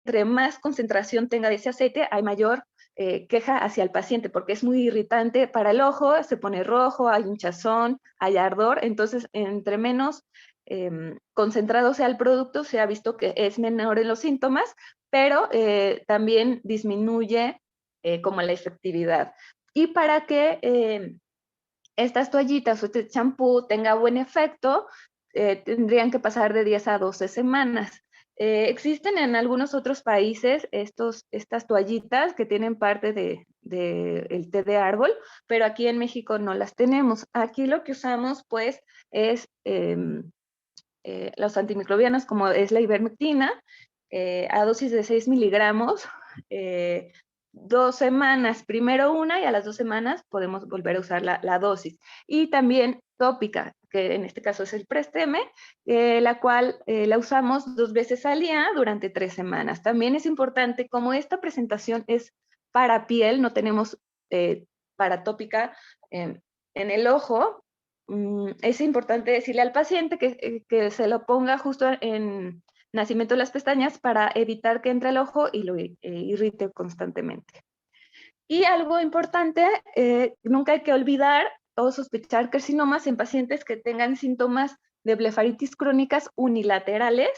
entre más concentración tenga de ese aceite, hay mayor queja hacia el paciente, porque es muy irritante para el ojo, se pone rojo, hay hinchazón, hay ardor, entonces entre menos concentrado sea el producto, se ha visto que es menor en los síntomas, pero también disminuye como la efectividad. Y para que estas toallitas o este champú tenga buen efecto, tendrían que pasar de 10 a 12 semanas. Existen en algunos otros países estas toallitas que tienen parte del té de árbol, pero aquí en México no las tenemos. Aquí lo que usamos pues es los antimicrobianos como es la ivermectina, a dosis de 6 miligramos, 2 semanas, primero una y a las 2 semanas podemos volver a usar la dosis. Y también tópica, que en este caso es el Presteme, la cual la usamos 2 veces al día durante 3 semanas. También es importante, como esta presentación es para piel, no tenemos para tópica en el ojo, es importante decirle al paciente que se lo ponga justo en nacimiento de las pestañas para evitar que entre al ojo y lo irrite constantemente. Y algo importante, nunca hay que olvidar o sospechar carcinomas en pacientes que tengan síntomas de blefaritis crónicas unilaterales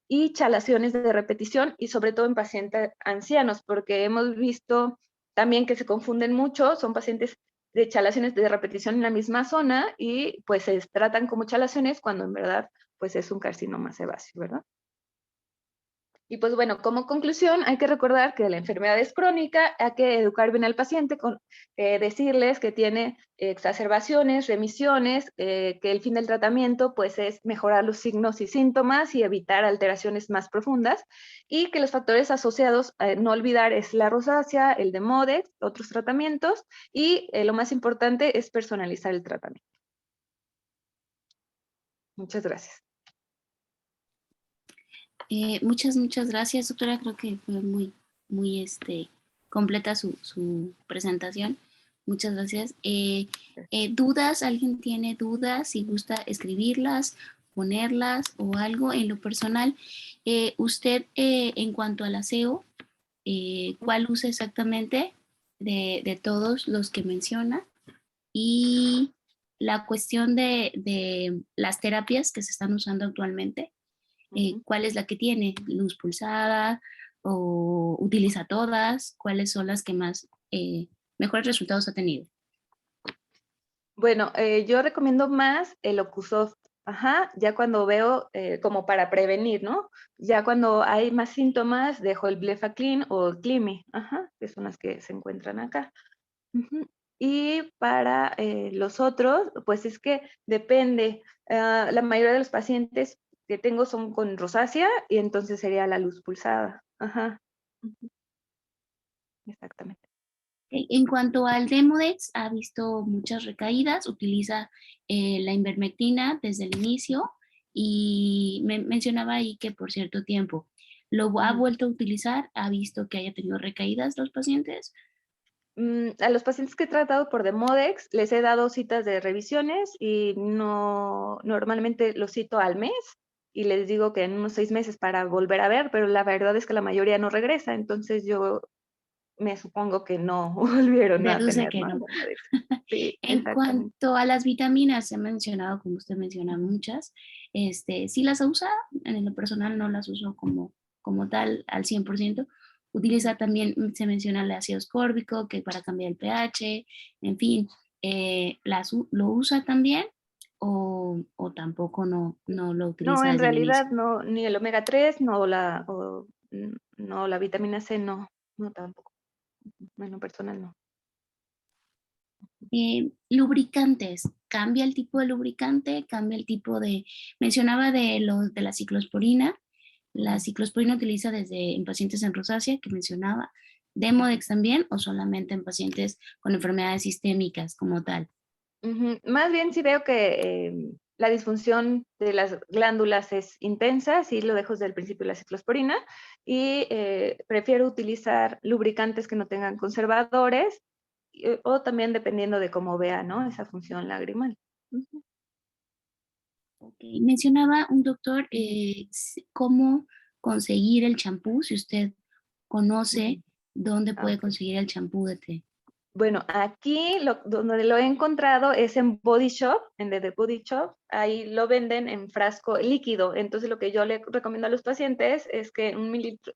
y chalaciones de repetición y sobre todo en pacientes ancianos, porque hemos visto también que se confunden mucho, son pacientes de chalaciones de repetición en la misma zona y pues se tratan como chalaciones cuando en verdad pues es un carcinoma sebáceo, ¿verdad? Y pues bueno, como conclusión, hay que recordar que la enfermedad es crónica, hay que educar bien al paciente, decirles que tiene exacerbaciones, remisiones, que el fin del tratamiento pues es mejorar los signos y síntomas y evitar alteraciones más profundas, y que los factores asociados, no olvidar, es la rosácea, el Demodex, otros tratamientos, y lo más importante es personalizar el tratamiento. Muchas gracias. Muchas gracias, doctora. Creo que fue muy completa su presentación. Muchas gracias. ¿Dudas? ¿Alguien tiene dudas? Si gusta escribirlas, ponerlas o algo en lo personal. Usted, en cuanto al aseo, ¿cuál usa exactamente? de todos los que menciona, y la cuestión de las terapias que se están usando actualmente, ¿cuál es la que tiene luz pulsada o utiliza todas? ¿Cuáles son las que más mejores resultados ha tenido? Bueno, yo recomiendo más el Ocusoft, ajá, ya cuando veo como para prevenir, ¿no? Ya cuando hay más síntomas, dejo el Blefaclin o el Climi, ajá, que son las que se encuentran acá. Ujú. Y para los otros, pues es que depende. La mayoría de los pacientes que tengo son con rosácea y entonces sería la luz pulsada. Ajá. Ujú. Exactamente. En cuanto al Demodex, ha visto muchas recaídas, utiliza la ivermectina desde el inicio y mencionaba ahí que por cierto tiempo lo ha vuelto a utilizar, ha visto que haya tenido recaídas los pacientes. A los pacientes que he tratado por Demodex les he dado citas de revisiones y no, normalmente los cito al mes y les digo que en unos 6 meses para volver a ver, pero la verdad es que la mayoría no regresa, entonces yo me supongo que no volvieron a Deduce tener que más no. Demodex. Sí, En exactamente. cuanto a las vitaminas, se ha mencionado, como usted menciona, muchas. Sí las usa, en lo personal no las uso como tal al 100%. Utiliza también, se menciona el ácido ascórbico, que para cambiar el pH, en fin, ¿lo usa también o tampoco no lo No, utiliza en desde el inicio? realidad no, ni el omega 3, no, la vitamina C no, no tampoco. En lo personal no. Lubricantes, cambia el tipo de lubricante, cambia el tipo de, mencionaba de la ciclosporina. La ciclosporina utiliza desde en pacientes en rosácea, que mencionaba, Demodex también, o solamente en pacientes con enfermedades sistémicas como tal. Más bien si veo que la disfunción de las glándulas es intensa, sí lo dejo desde el principio la ciclosporina y prefiero utilizar lubricantes que no tengan conservadores o también dependiendo de cómo vea, ¿no? Esa función lagrimal. Ujú. Okay. Mencionaba un doctor cómo conseguir el champú, si usted conoce dónde Ah, puede ok. conseguir el champú de té. Bueno, aquí donde lo he encontrado es en Body Shop, en The Body Shop. Ahí lo venden en frasco líquido. Entonces, lo que yo le recomiendo a los pacientes es que 1 mililitro,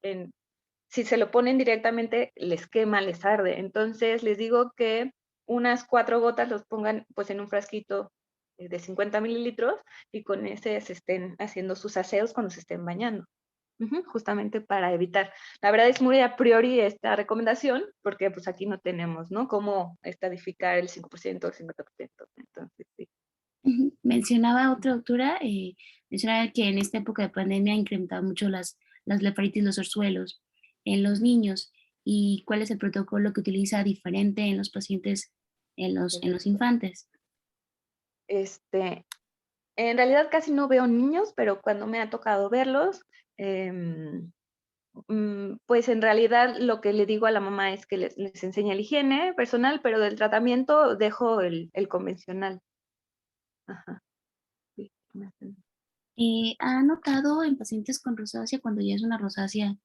si se lo ponen directamente, les quema, les arde. Entonces, les digo que unas 4 gotas los pongan pues en un frasquito de 50 mililitros y con ese se estén haciendo sus aseos cuando se estén bañando. Justamente para evitar. La verdad es muy a priori esta recomendación, porque pues aquí no tenemos, ¿no? Cómo estadificar el 5%, el 50%. Entonces, sí. Mencionaba otra doctora, mencionaba que en esta época de pandemia ha incrementado mucho las blefaritis, los orzuelos en los niños, y cuál es el protocolo que utiliza diferente en los pacientes, en los infantes. Este, en realidad casi no veo niños, pero cuando me ha tocado verlos, pues en realidad lo que le digo a la mamá es que les enseña la higiene personal, pero del tratamiento dejo el convencional. Ajá. Sí. ¿Ha notado en pacientes con rosácea, cuando ya es una rosácea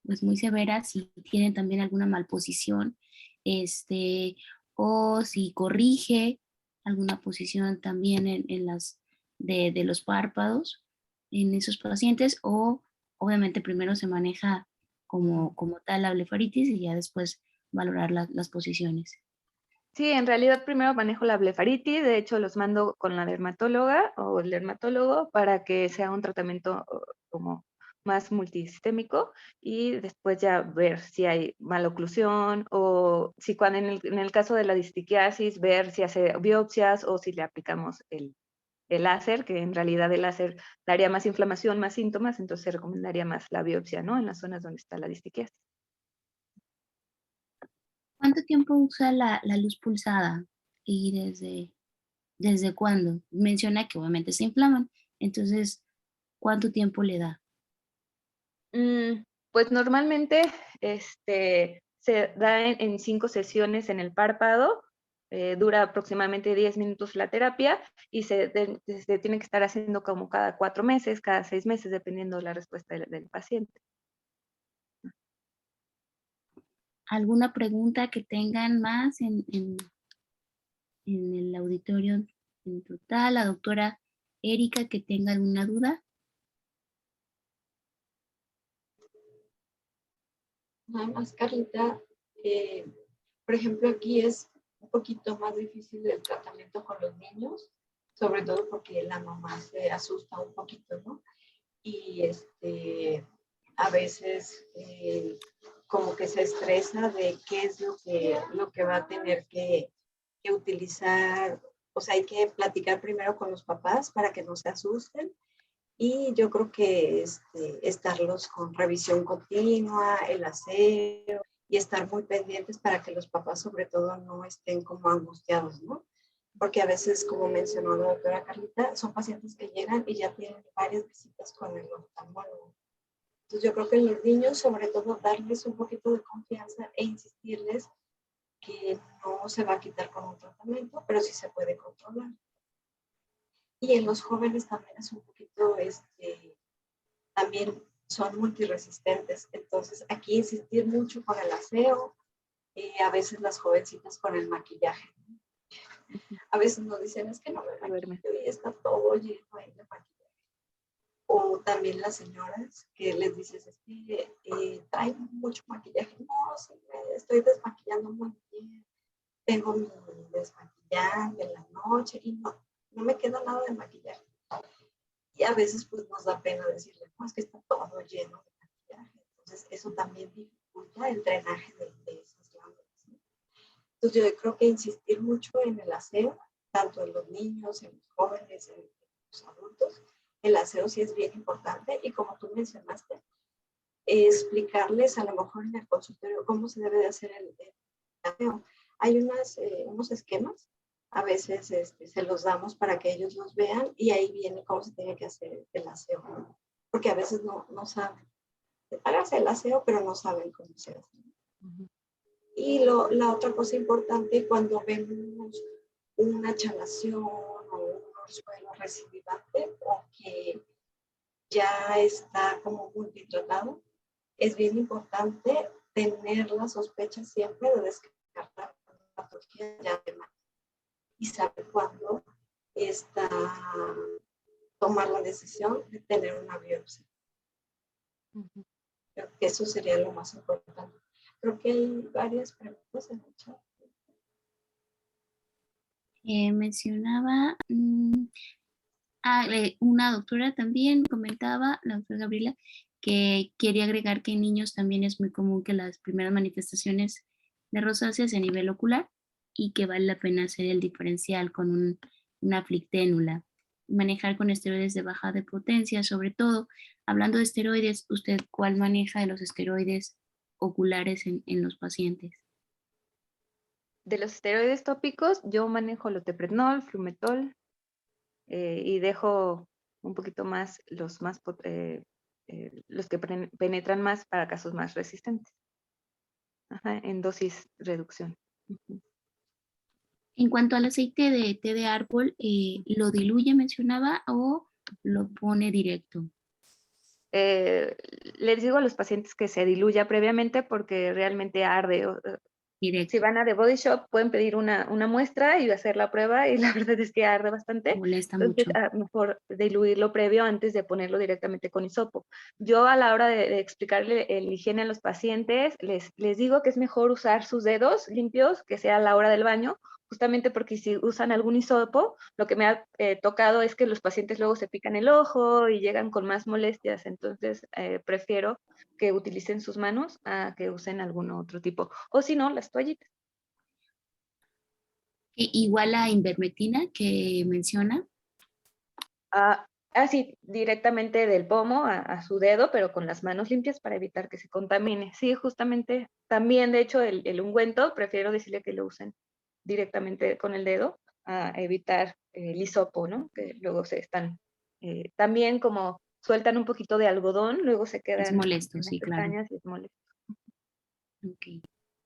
pues muy severa, si tienen también alguna malposición, este, o si corrige alguna posición también en las de los párpados en esos pacientes, o obviamente primero se maneja como tal la blefaritis y ya después valorar las posiciones? Sí, en realidad primero manejo la blefaritis, de hecho los mando con la dermatóloga o el dermatólogo para que sea un tratamiento como más multisistémico y después ya ver si hay maloclusión o si cuando en el caso de la distiquiasis ver si hace biopsias o si le aplicamos el láser, que en realidad el láser daría más inflamación, más síntomas, entonces se recomendaría más la biopsia, ¿no? En las zonas donde está la distiquiasis. ¿Cuánto tiempo usa la luz pulsada y desde cuándo? Menciona que obviamente se inflaman, entonces, ¿cuánto tiempo le da? Pues normalmente se da en 5 sesiones en el párpado, dura aproximadamente 10 minutos la terapia y se tiene que estar haciendo como cada 4 meses, cada 6 meses, dependiendo de la respuesta del paciente. ¿Alguna pregunta que tengan más en el auditorio en total? La doctora Erika, que tenga alguna duda. Nada más, Carlita, por ejemplo, aquí es un poquito más difícil el tratamiento con los niños, sobre todo porque la mamá se asusta un poquito, ¿no? Y a veces como que se estresa de qué es lo que va a tener que utilizar. O sea, hay que platicar primero con los papás para que no se asusten. Y yo creo que estarlos con revisión continua, el aseo y estar muy pendientes para que los papás sobre todo no estén como angustiados, ¿no? Porque a veces, como mencionó la doctora Carlita, son pacientes que llegan y ya tienen varias visitas con el oftalmólogo. Entonces yo creo que en los niños, sobre todo, darles un poquito de confianza e insistirles que no se va a quitar con un tratamiento, pero sí se puede controlar. Y en los jóvenes también es un poquito, también son multiresistentes. Entonces aquí insistir mucho con el aseo, a veces las jovencitas con el maquillaje. A veces nos dicen, es que no me maquillo y está todo lleno ahí de maquillaje. O también las señoras que les dices, es que traen mucho maquillaje. No, sí, me estoy desmaquillando muy bien. Tengo mi desmaquillante en la noche y no me queda nada de maquillaje. Y a veces pues nos da pena decirle, no, es que está todo lleno de maquillaje. Entonces eso también dificulta el drenaje de esas glándulas, ¿no? Entonces yo creo que insistir mucho en el aseo, tanto en los niños, en los jóvenes, en los adultos, el aseo sí es bien importante y como tú mencionaste, explicarles a lo mejor en el consultorio cómo se debe de hacer el aseo. Hay unos esquemas, a veces se los damos para que ellos los vean y ahí viene cómo se tiene que hacer el aseo, ¿no? Porque a veces no saben. Háganse el aseo, pero no saben cómo se hace. Uh-huh. Y la otra cosa importante, cuando vemos una chalación o un orzuelo recidivante o que ya está como multitratado, es bien importante tener la sospecha siempre de descartar la patología ya de más y saber cuándo tomar la decisión de tener una biopsia. Uh-huh. Creo que eso sería lo más importante. Creo que hay varias preguntas en el chat. Mencionaba una doctora también comentaba, la doctora Gabriela, que quería agregar que en niños también es muy común que las primeras manifestaciones de rosáceas a nivel ocular y que vale la pena hacer el diferencial con una flicténula. Manejar con esteroides de baja de potencia, sobre todo. Hablando de esteroides, ¿usted cuál maneja de los esteroides oculares en los pacientes? De los esteroides tópicos, yo manejo loteprednol, flumetol, y dejo un poquito más los que penetran más para casos más resistentes. Ajá, en dosis reducción. Uh-huh. En cuanto al aceite de té de árbol, ¿lo diluye, mencionaba, o lo pone directo? Les digo a los pacientes que se diluya previamente porque realmente arde. Directo. Si van a The Body Shop pueden pedir una muestra y hacer la prueba y la verdad es que arde bastante. Molesta entonces, mucho. Mejor diluirlo previo antes de ponerlo directamente con hisopo. Yo a la hora de explicarle el higiene a los pacientes, les digo que es mejor usar sus dedos limpios, que sea a la hora del baño, justamente porque si usan algún hisopo, lo que me ha tocado es que los pacientes luego se pican el ojo y llegan con más molestias, entonces prefiero que utilicen sus manos a que usen algún otro tipo, o si no, las toallitas. Igual la invermectina que menciona. Sí, directamente del pomo a su dedo, pero con las manos limpias para evitar que se contamine. Sí, justamente, también de hecho el ungüento, prefiero decirle que lo usen directamente con el dedo a evitar el hisopo, ¿no? Que luego se están, también como sueltan un poquito de algodón, luego se quedan es molesto, en sí, las claro. pestañas y es molesto. Okay.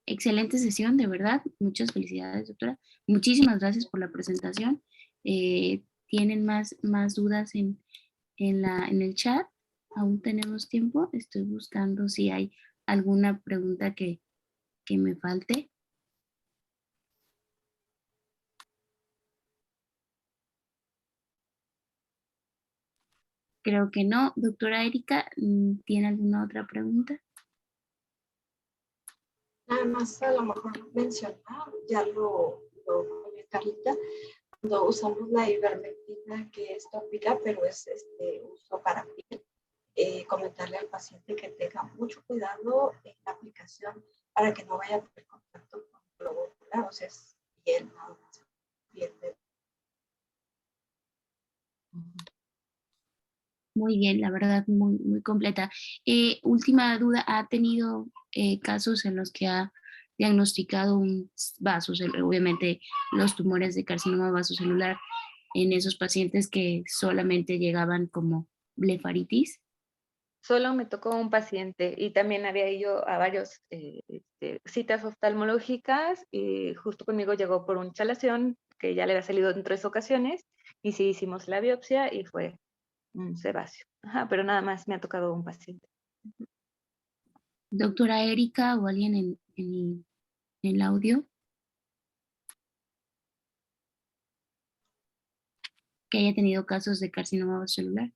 Excelente sesión, de verdad. Muchas felicidades, doctora. Muchísimas gracias por la presentación. ¿Tienen más dudas en el chat? Aún tenemos tiempo. Estoy buscando si hay alguna pregunta que que me falte. Creo que no. Doctora Erika, ¿tiene alguna otra pregunta? Nada más a lo mejor mencionar, ya lo Carlita, cuando usamos la ivermectina, que es tópica, pero es uso para piel, comentarle al paciente que tenga mucho cuidado en la aplicación para que no vaya a tener contacto con el globo ocular, o sea, es piel, nada más, piel de... Muy bien, la verdad, muy, muy completa. Última duda, ¿ha tenido casos en los que ha diagnosticado un obviamente los tumores de carcinoma vasocelular en esos pacientes que solamente llegaban como blefaritis? Solo me tocó un paciente y también había ido a varios citas oftalmológicas y justo conmigo llegó por una chalación que ya le había salido en 3 ocasiones y sí hicimos la biopsia y fue un sebáceo. Ajá, pero nada más me ha tocado un paciente. Doctora Erika o alguien en el audio que haya tenido casos de carcinoma vasocelular.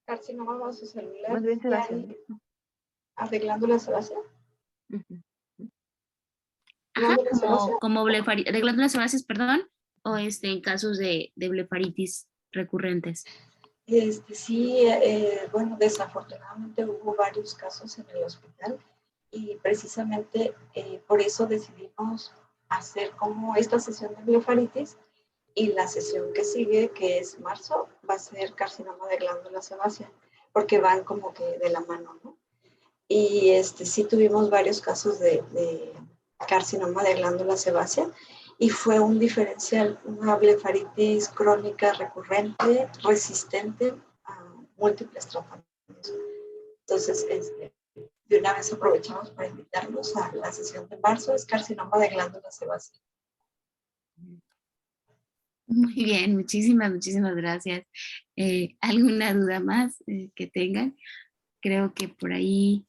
Carcinoma vasocelular, Más bien sí sebación. hay de glándula sebácea. Ujú. Ajá, Glándula sebácea. como de glándulas sebáceas, perdón, o en casos de blefaritis recurrentes. Sí, bueno, desafortunadamente hubo varios casos en el hospital y precisamente por eso decidimos hacer como esta sesión de blefaritis y la sesión que sigue, que es marzo, va a ser carcinoma de glándula sebácea, porque van como que de la mano, ¿no? Y sí tuvimos varios casos de carcinoma de glándula sebácea y fue un diferencial, una blefaritis crónica recurrente, resistente a múltiples tratamientos. Entonces, de una vez aprovechamos para invitarlos a la sesión de marzo, es carcinoma de glándula sebácea. Muy bien, muchísimas, muchísimas gracias. ¿Alguna duda más que tengan? Creo que por ahí,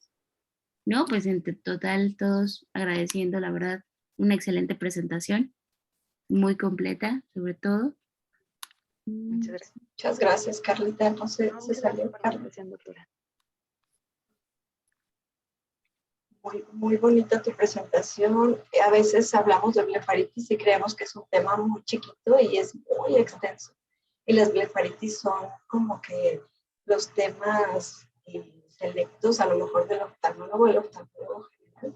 no, pues en total todos agradeciendo, la verdad, una excelente presentación, muy completa, sobre todo. Muchas gracias. Muchas gracias, Carlita. No sé, No, se muchas gracias salió, por la Carla. invitación, doctora. Muy, muy bonita tu presentación. A veces hablamos de blefaritis y creemos que es un tema muy chiquito y es muy extenso. Y las blefaritis son como que los temas selectos, a lo mejor del oftalmólogo, el oftalmólogo general.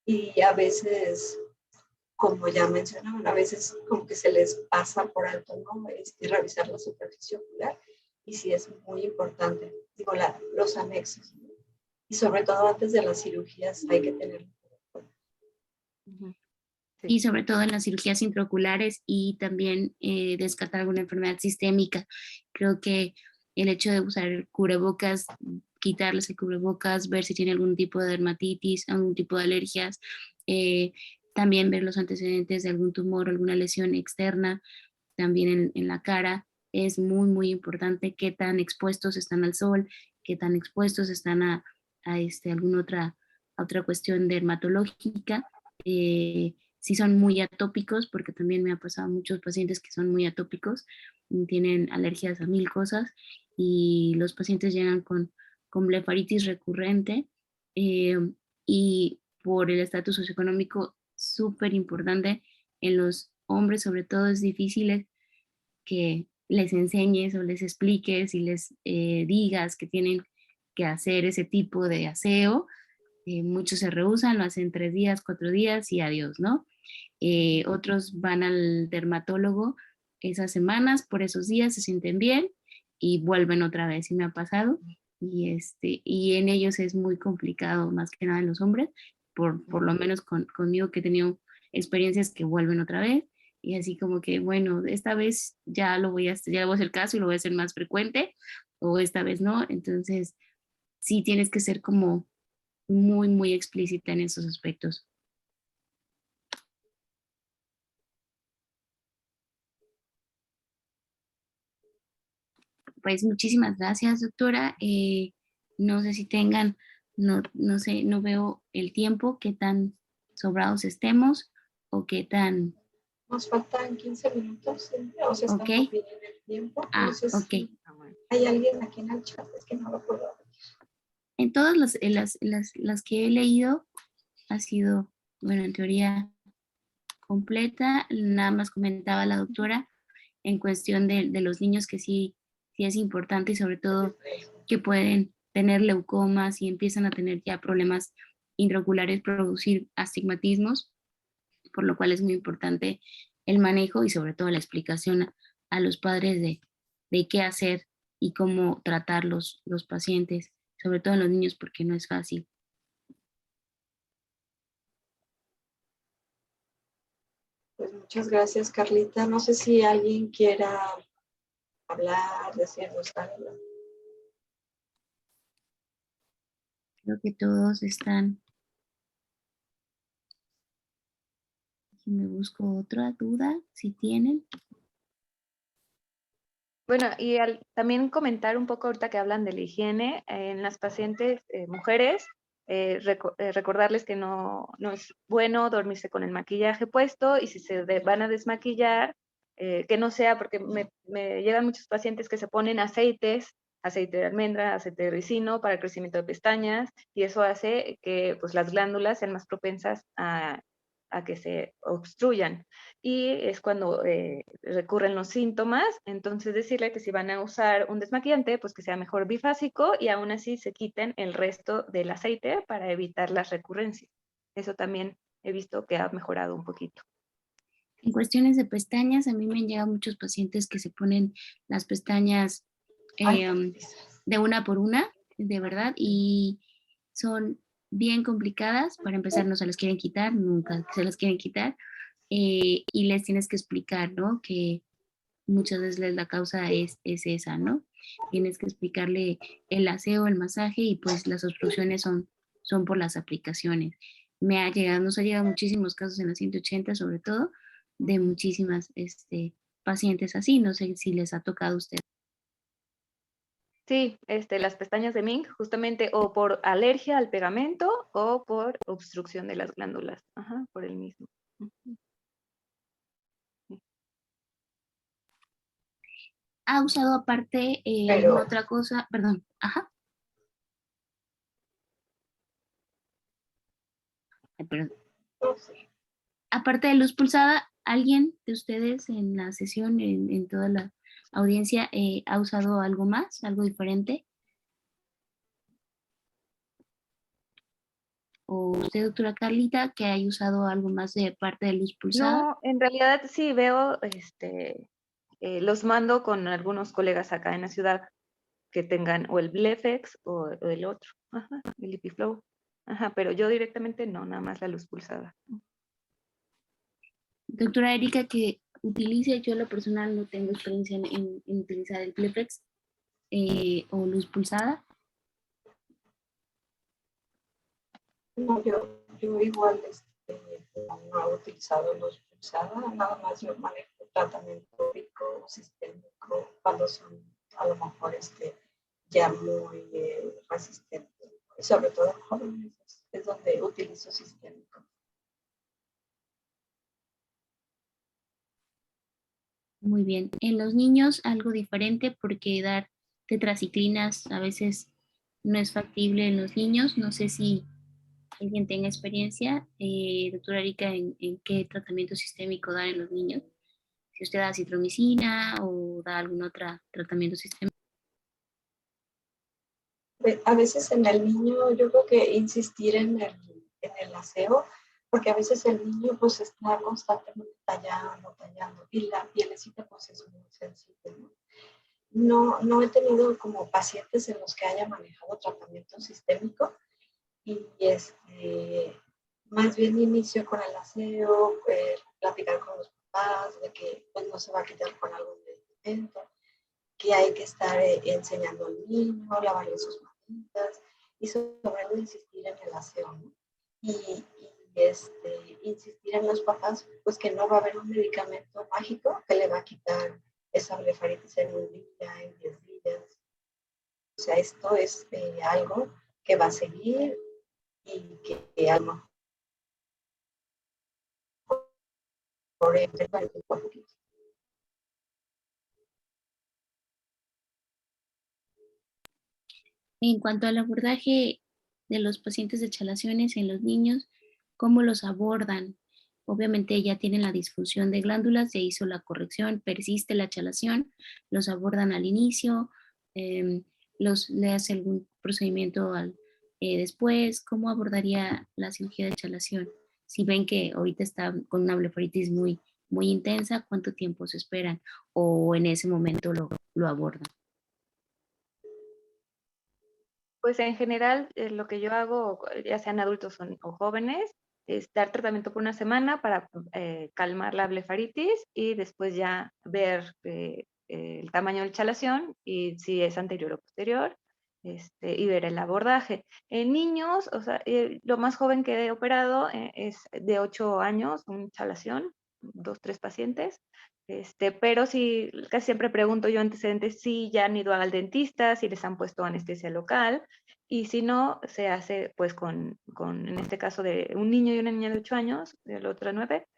Y a veces, como ya mencionaban, a veces como que se les pasa por alto, ¿no? Revisar la superficie ocular. Y sí es muy importante, digo, los anexos, ¿no? Y sobre todo antes de las cirugías hay que tenerlo. Sí. Y sobre todo en las cirugías intraoculares y también descartar alguna enfermedad sistémica. Creo que el hecho de usar el cubrebocas, quitarles el cubrebocas, ver si tiene algún tipo de dermatitis, algún tipo de alergias, también ver los antecedentes de algún tumor o alguna lesión externa, también en la cara. Es muy, muy importante qué tan expuestos están al sol, qué tan expuestos están a alguna otra cuestión dermatológica. Si son muy atópicos, porque también me ha pasado a muchos pacientes que son muy atópicos, tienen alergias a mil cosas y los pacientes llegan con blefaritis recurrente y por el estatus socioeconómico súper importante en los hombres, sobre todo es difícil que les enseñes o les expliques y les digas que tienen que hacer ese tipo de aseo. Muchos se rehúsan, lo hacen 3 días, 4 días y adiós, ¿no? Otros van al dermatólogo esas semanas, por esos días se sienten bien y vuelven otra vez, y me ha pasado. Y en ellos es muy complicado, más que nada en los hombres, por lo menos conmigo que he tenido experiencias que vuelven otra vez y así como que, bueno, esta vez ya voy a hacer caso y lo voy a hacer más frecuente, o esta vez no. Entonces, sí tienes que ser como muy, muy explícita en esos aspectos. Pues muchísimas gracias, doctora. No sé si tengan no sé, no veo el tiempo, qué tan sobrados estemos o qué tan... Nos faltan 15 minutos, o sea, Ok. estamos bien en el tiempo. No sé Ok. si hay alguien aquí en el chat, es que no lo puedo ver. En todas las que he leído ha sido, bueno, en teoría completa. Nada más comentaba la doctora en cuestión de los niños que sí es importante y sobre todo que pueden tener leucomas y empiezan a tener ya problemas intraoculares, producir astigmatismos, por lo cual es muy importante el manejo y sobre todo la explicación a los padres de qué hacer y cómo tratar los pacientes, sobre todo en los niños, porque no es fácil. Pues muchas gracias, Carlita. No sé si alguien quiera hablar, decirnos algo. Creo que todos están. Me busco otra duda, si tienen. Bueno, y también comentar un poco ahorita que hablan de la higiene, en las pacientes mujeres, recordarles que no es bueno dormirse con el maquillaje puesto y si se van a desmaquillar, que no sea, porque me llegan muchos pacientes que se ponen aceites, aceite de almendra, aceite de ricino para el crecimiento de pestañas y eso hace que pues, las glándulas sean más propensas a que se obstruyan y es cuando recurren los síntomas, entonces decirle que si van a usar un desmaquillante, pues que sea mejor bifásico y aún así se quiten el resto del aceite para evitar las recurrencias. Eso también he visto que ha mejorado un poquito. En cuestiones de pestañas, a mí me han llegado muchos pacientes que se ponen las pestañas de una por una, de verdad, y son bien complicadas. Para empezar, no se las quieren quitar, nunca se las quieren quitar, y les tienes que explicar, ¿no? Que muchas veces la causa es esa, ¿no? Tienes que explicarle el aseo, el masaje y pues las obstrucciones son por las aplicaciones. Nos ha llegado muchísimos casos en la 180 sobre todo, de muchísimas pacientes así, no sé si les ha tocado a ustedes. Sí, las pestañas de Mink, justamente o por alergia al pegamento o por obstrucción de las glándulas, ajá, por el mismo. ¿Ha usado aparte alguna otra cosa? Perdón, ajá. Perdón. Aparte de luz pulsada, ¿alguien de ustedes en la sesión, en toda la audiencia, ha usado algo más, algo diferente? ¿O usted, doctora Carlita, que haya usado algo más de parte de luz pulsada? No, en realidad sí veo, los mando con algunos colegas acá en la ciudad que tengan o el Blefex o el otro, ajá, el Lipiflow. Ajá, pero yo directamente no, nada más la luz pulsada. Doctora Erika, que utilice, yo en lo personal no tengo experiencia en utilizar el Blefex o luz pulsada. No, yo igual no he utilizado luz pulsada, nada más yo manejo tratamiento rico sistémico cuando son a lo mejor ya muy resistentes, sobre todo en jóvenes, es donde utilizo sistémico. Muy bien. En los niños algo diferente porque dar tetraciclinas a veces no es factible en los niños. No sé si alguien tenga experiencia, doctora Erika, en qué tratamiento sistémico da en los niños. Si usted da acitromicina o da algún otro tratamiento sistémico. A veces en el niño yo creo que insistir en el aseo, porque a veces el niño pues está constantemente tallando y la pielecita pues es muy sensible, ¿no? No he tenido como pacientes en los que haya manejado tratamiento sistémico y más bien inicio con el aseo, platicar con los papás de que pues no se va a quitar con algún medicamento, que hay que estar enseñando al niño, lavarle sus manitas y sobre todo insistir en el aseo, ¿no? Y insistir en los papás pues que no va a haber un medicamento mágico que le va a quitar esa blefaritis en un día, en 10 días. O sea, esto es algo que va a seguir y que a lo mejor un poquito. En cuanto al abordaje de los pacientes de chalaciones en los niños, ¿cómo los abordan? Obviamente ya tienen la disfunción de glándulas, se hizo la corrección, persiste la chalación, los abordan al inicio, eh, le hace algún procedimiento después. ¿Cómo abordaría la cirugía de chalación? Si ven que ahorita está con una blefaritis muy intensa, ¿cuánto tiempo se esperan? ¿O en ese momento lo abordan? Pues en general, lo que yo hago, ya sean adultos o jóvenes, es dar tratamiento por una semana para calmar la blefaritis y después ya ver el tamaño de chalación y si es anterior o posterior, y ver el abordaje. En niños, o sea, lo más joven que he operado es de 8 años, un chalación, 2, 3 pacientes. Pero sí, casi siempre pregunto yo antecedentes si ya han ido al dentista, si les han puesto anestesia local, y si no, se hace pues en este caso de un niño y una niña de 8 años, el otro de 9,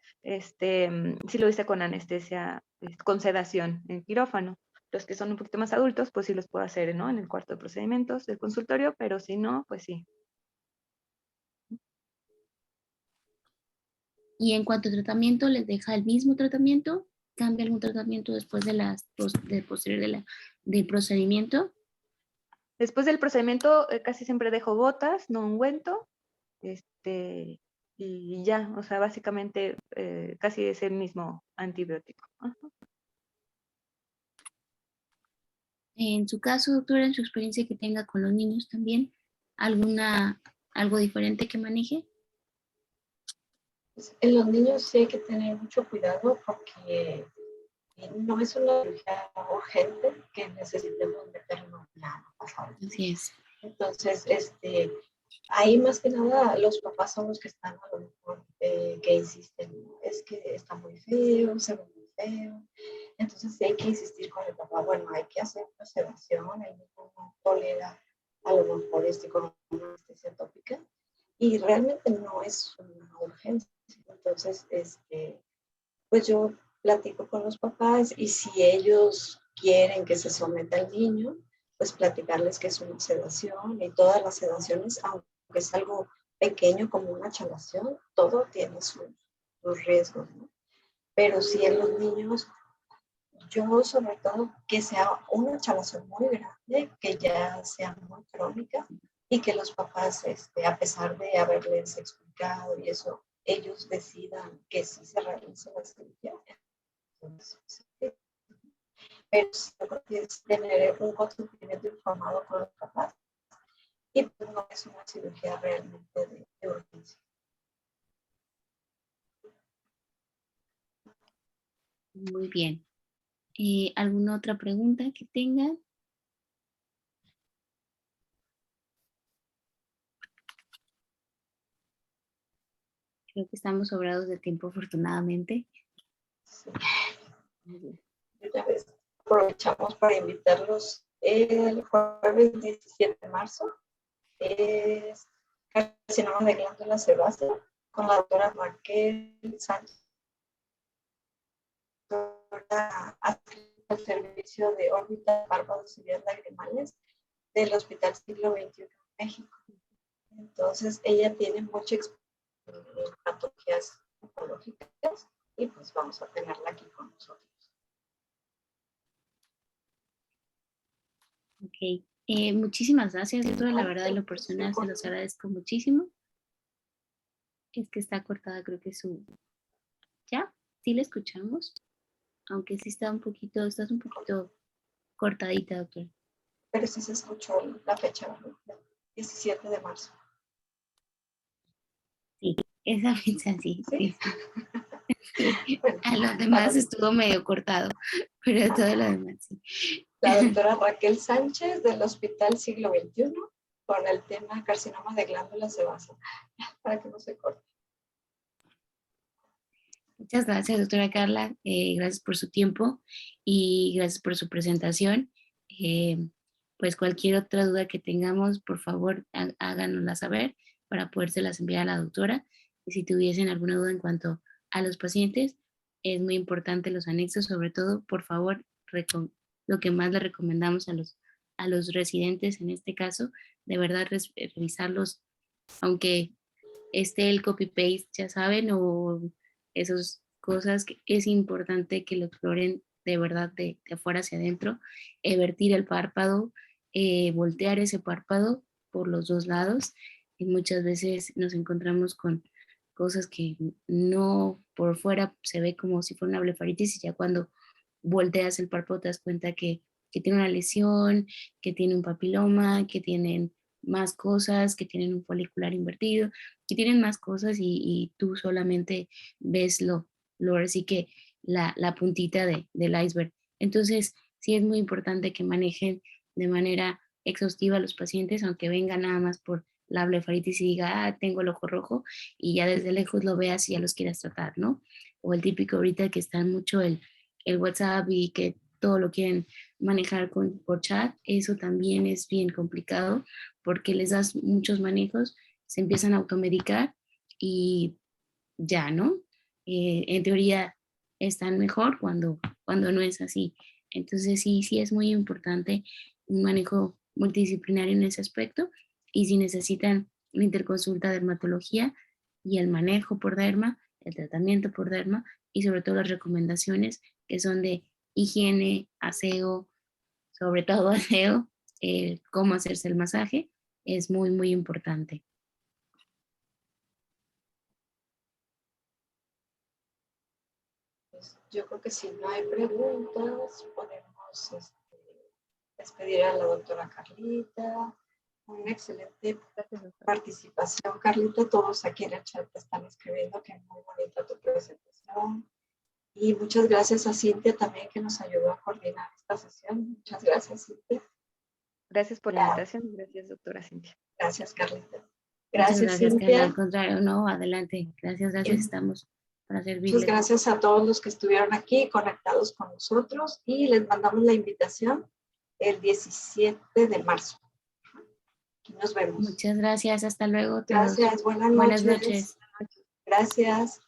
sí lo hice con anestesia, con sedación en quirófano. Los que son un poquito más adultos, pues sí los puedo hacer, ¿no? En el cuarto de procedimientos del consultorio, pero si no, pues sí. Y en cuanto a tratamiento, ¿les deja el mismo tratamiento? ¿Cambia algún tratamiento después de posterior del procedimiento? Después del procedimiento, casi siempre dejo gotas, no ungüento, y ya, o sea, básicamente casi es el mismo antibiótico. Ajá. En su caso, doctora, en su experiencia que tenga con los niños también, algo diferente que maneje. Pues en los niños sí hay que tener mucho cuidado porque no es una cirugía urgente que necesitemos meternos ya pasado. Así es. Entonces, ahí más que nada los papás son los que están a lo mejor que insisten, ¿no? Es que está muy feo, se ve muy feo. Entonces sí hay que insistir con el papá, bueno, hay que hacer observación, el niño no tolera a lo mejor con una anestesia tópica y realmente no es una urgencia. Entonces, pues yo platico con los papás y si ellos quieren que se someta al niño, pues platicarles que es una sedación y todas las sedaciones, aunque es algo pequeño como una chalación, todo tiene sus riesgos, ¿no? Pero si en los niños, yo sobre todo que sea una chalación muy grande, que ya sea muy crónica y que los papás, a pesar de haberles explicado y eso, ellos decidan que sí se realice la cirugía. Entonces, pero sí lo que es tener un consentimiento informado con los papás y pues no es una cirugía realmente de urgencia. Muy bien. ¿Alguna otra pregunta que tengan? Creo que estamos sobrados de tiempo, afortunadamente. Sí. Una vez aprovechamos para invitarlos el jueves 17 de marzo. Es carcinoma de glándula sebácea con la doctora Marquel Sánchez, al servicio de órbita, párpados y vías lagrimales del Hospital Siglo XXI en México. Entonces, ella tiene mucha experiencia en patologías oncológicas y pues vamos a tenerla aquí con nosotros. Ok. Muchísimas gracias, doctora. La verdad, en lo personal, se los agradezco muchísimo. Es que está cortada, creo que ¿Ya? ¿Sí la escuchamos? Aunque sí estás un poquito cortadita, doctora. Pero sí se escuchó la fecha, 17 de marzo. Sí, esa fecha sí. ¿Sí? Sí. A lo demás estuvo medio cortado, pero todo lo demás sí. La doctora Raquel Sánchez del Hospital Siglo XXI con el tema carcinoma de glándula sebácea, para que no se corte. Muchas gracias, doctora Carla. Gracias por su tiempo y gracias por su presentación. pues cualquier otra duda que tengamos, por favor, háganosla saber para podérselas enviar a la doctora. Y si tuviesen alguna duda en cuanto a los pacientes, es muy importante los anexos, sobre todo, por favor, lo que más le recomendamos a los residentes en este caso, de verdad revisarlos, aunque esté el copy-paste, ya saben, o esas cosas, que es importante que lo exploren de verdad de afuera hacia adentro, vertir el párpado, voltear ese párpado por los dos lados, y muchas veces nos encontramos con cosas que no por fuera se ve como si fuera una blefaritis, y ya cuando volteas el párpado te das cuenta que tiene una lesión, que tiene un papiloma, que tienen más cosas, que tienen un folicular invertido, que tienen más cosas, y tú solamente ves así que la puntita del iceberg. Entonces, sí es muy importante que manejen de manera exhaustiva a los pacientes, aunque vengan nada más por la blefaritis y diga, ah, tengo el ojo rojo, y ya desde lejos lo veas y ya los quieras tratar, ¿no? O el típico ahorita que está mucho el WhatsApp y que todo lo quieren manejar por chat, eso también es bien complicado porque les das muchos manejos, se empiezan a automedicar y ya, ¿no? En teoría están mejor cuando no es así. Entonces sí es muy importante un manejo multidisciplinario en ese aspecto, y si necesitan la interconsulta de dermatología y el manejo por derma, el tratamiento por derma y sobre todo las recomendaciones que son de higiene, aseo, sobre todo aseo, cómo hacerse el masaje, es muy, muy importante. Yo creo que si no hay preguntas, podemos despedir a la doctora Carlita. Una excelente participación, Carlita. Todos aquí en el chat te están escribiendo que muy bonita tu presentación. Y muchas gracias a Cintia también, que nos ayudó a coordinar esta sesión. Muchas gracias, Cintia. Gracias por la invitación. Gracias, doctora Cintia. Gracias, Carlita. Gracias, Cintia. Carla. Al contrario, no, adelante. Gracias, estamos para servirles. Muchas gracias a todos los que estuvieron aquí conectados con nosotros, y les mandamos la invitación el 17 de marzo. Aquí nos vemos. Muchas gracias. Hasta luego. Gracias. Buenas noches. Buenas noches. Gracias.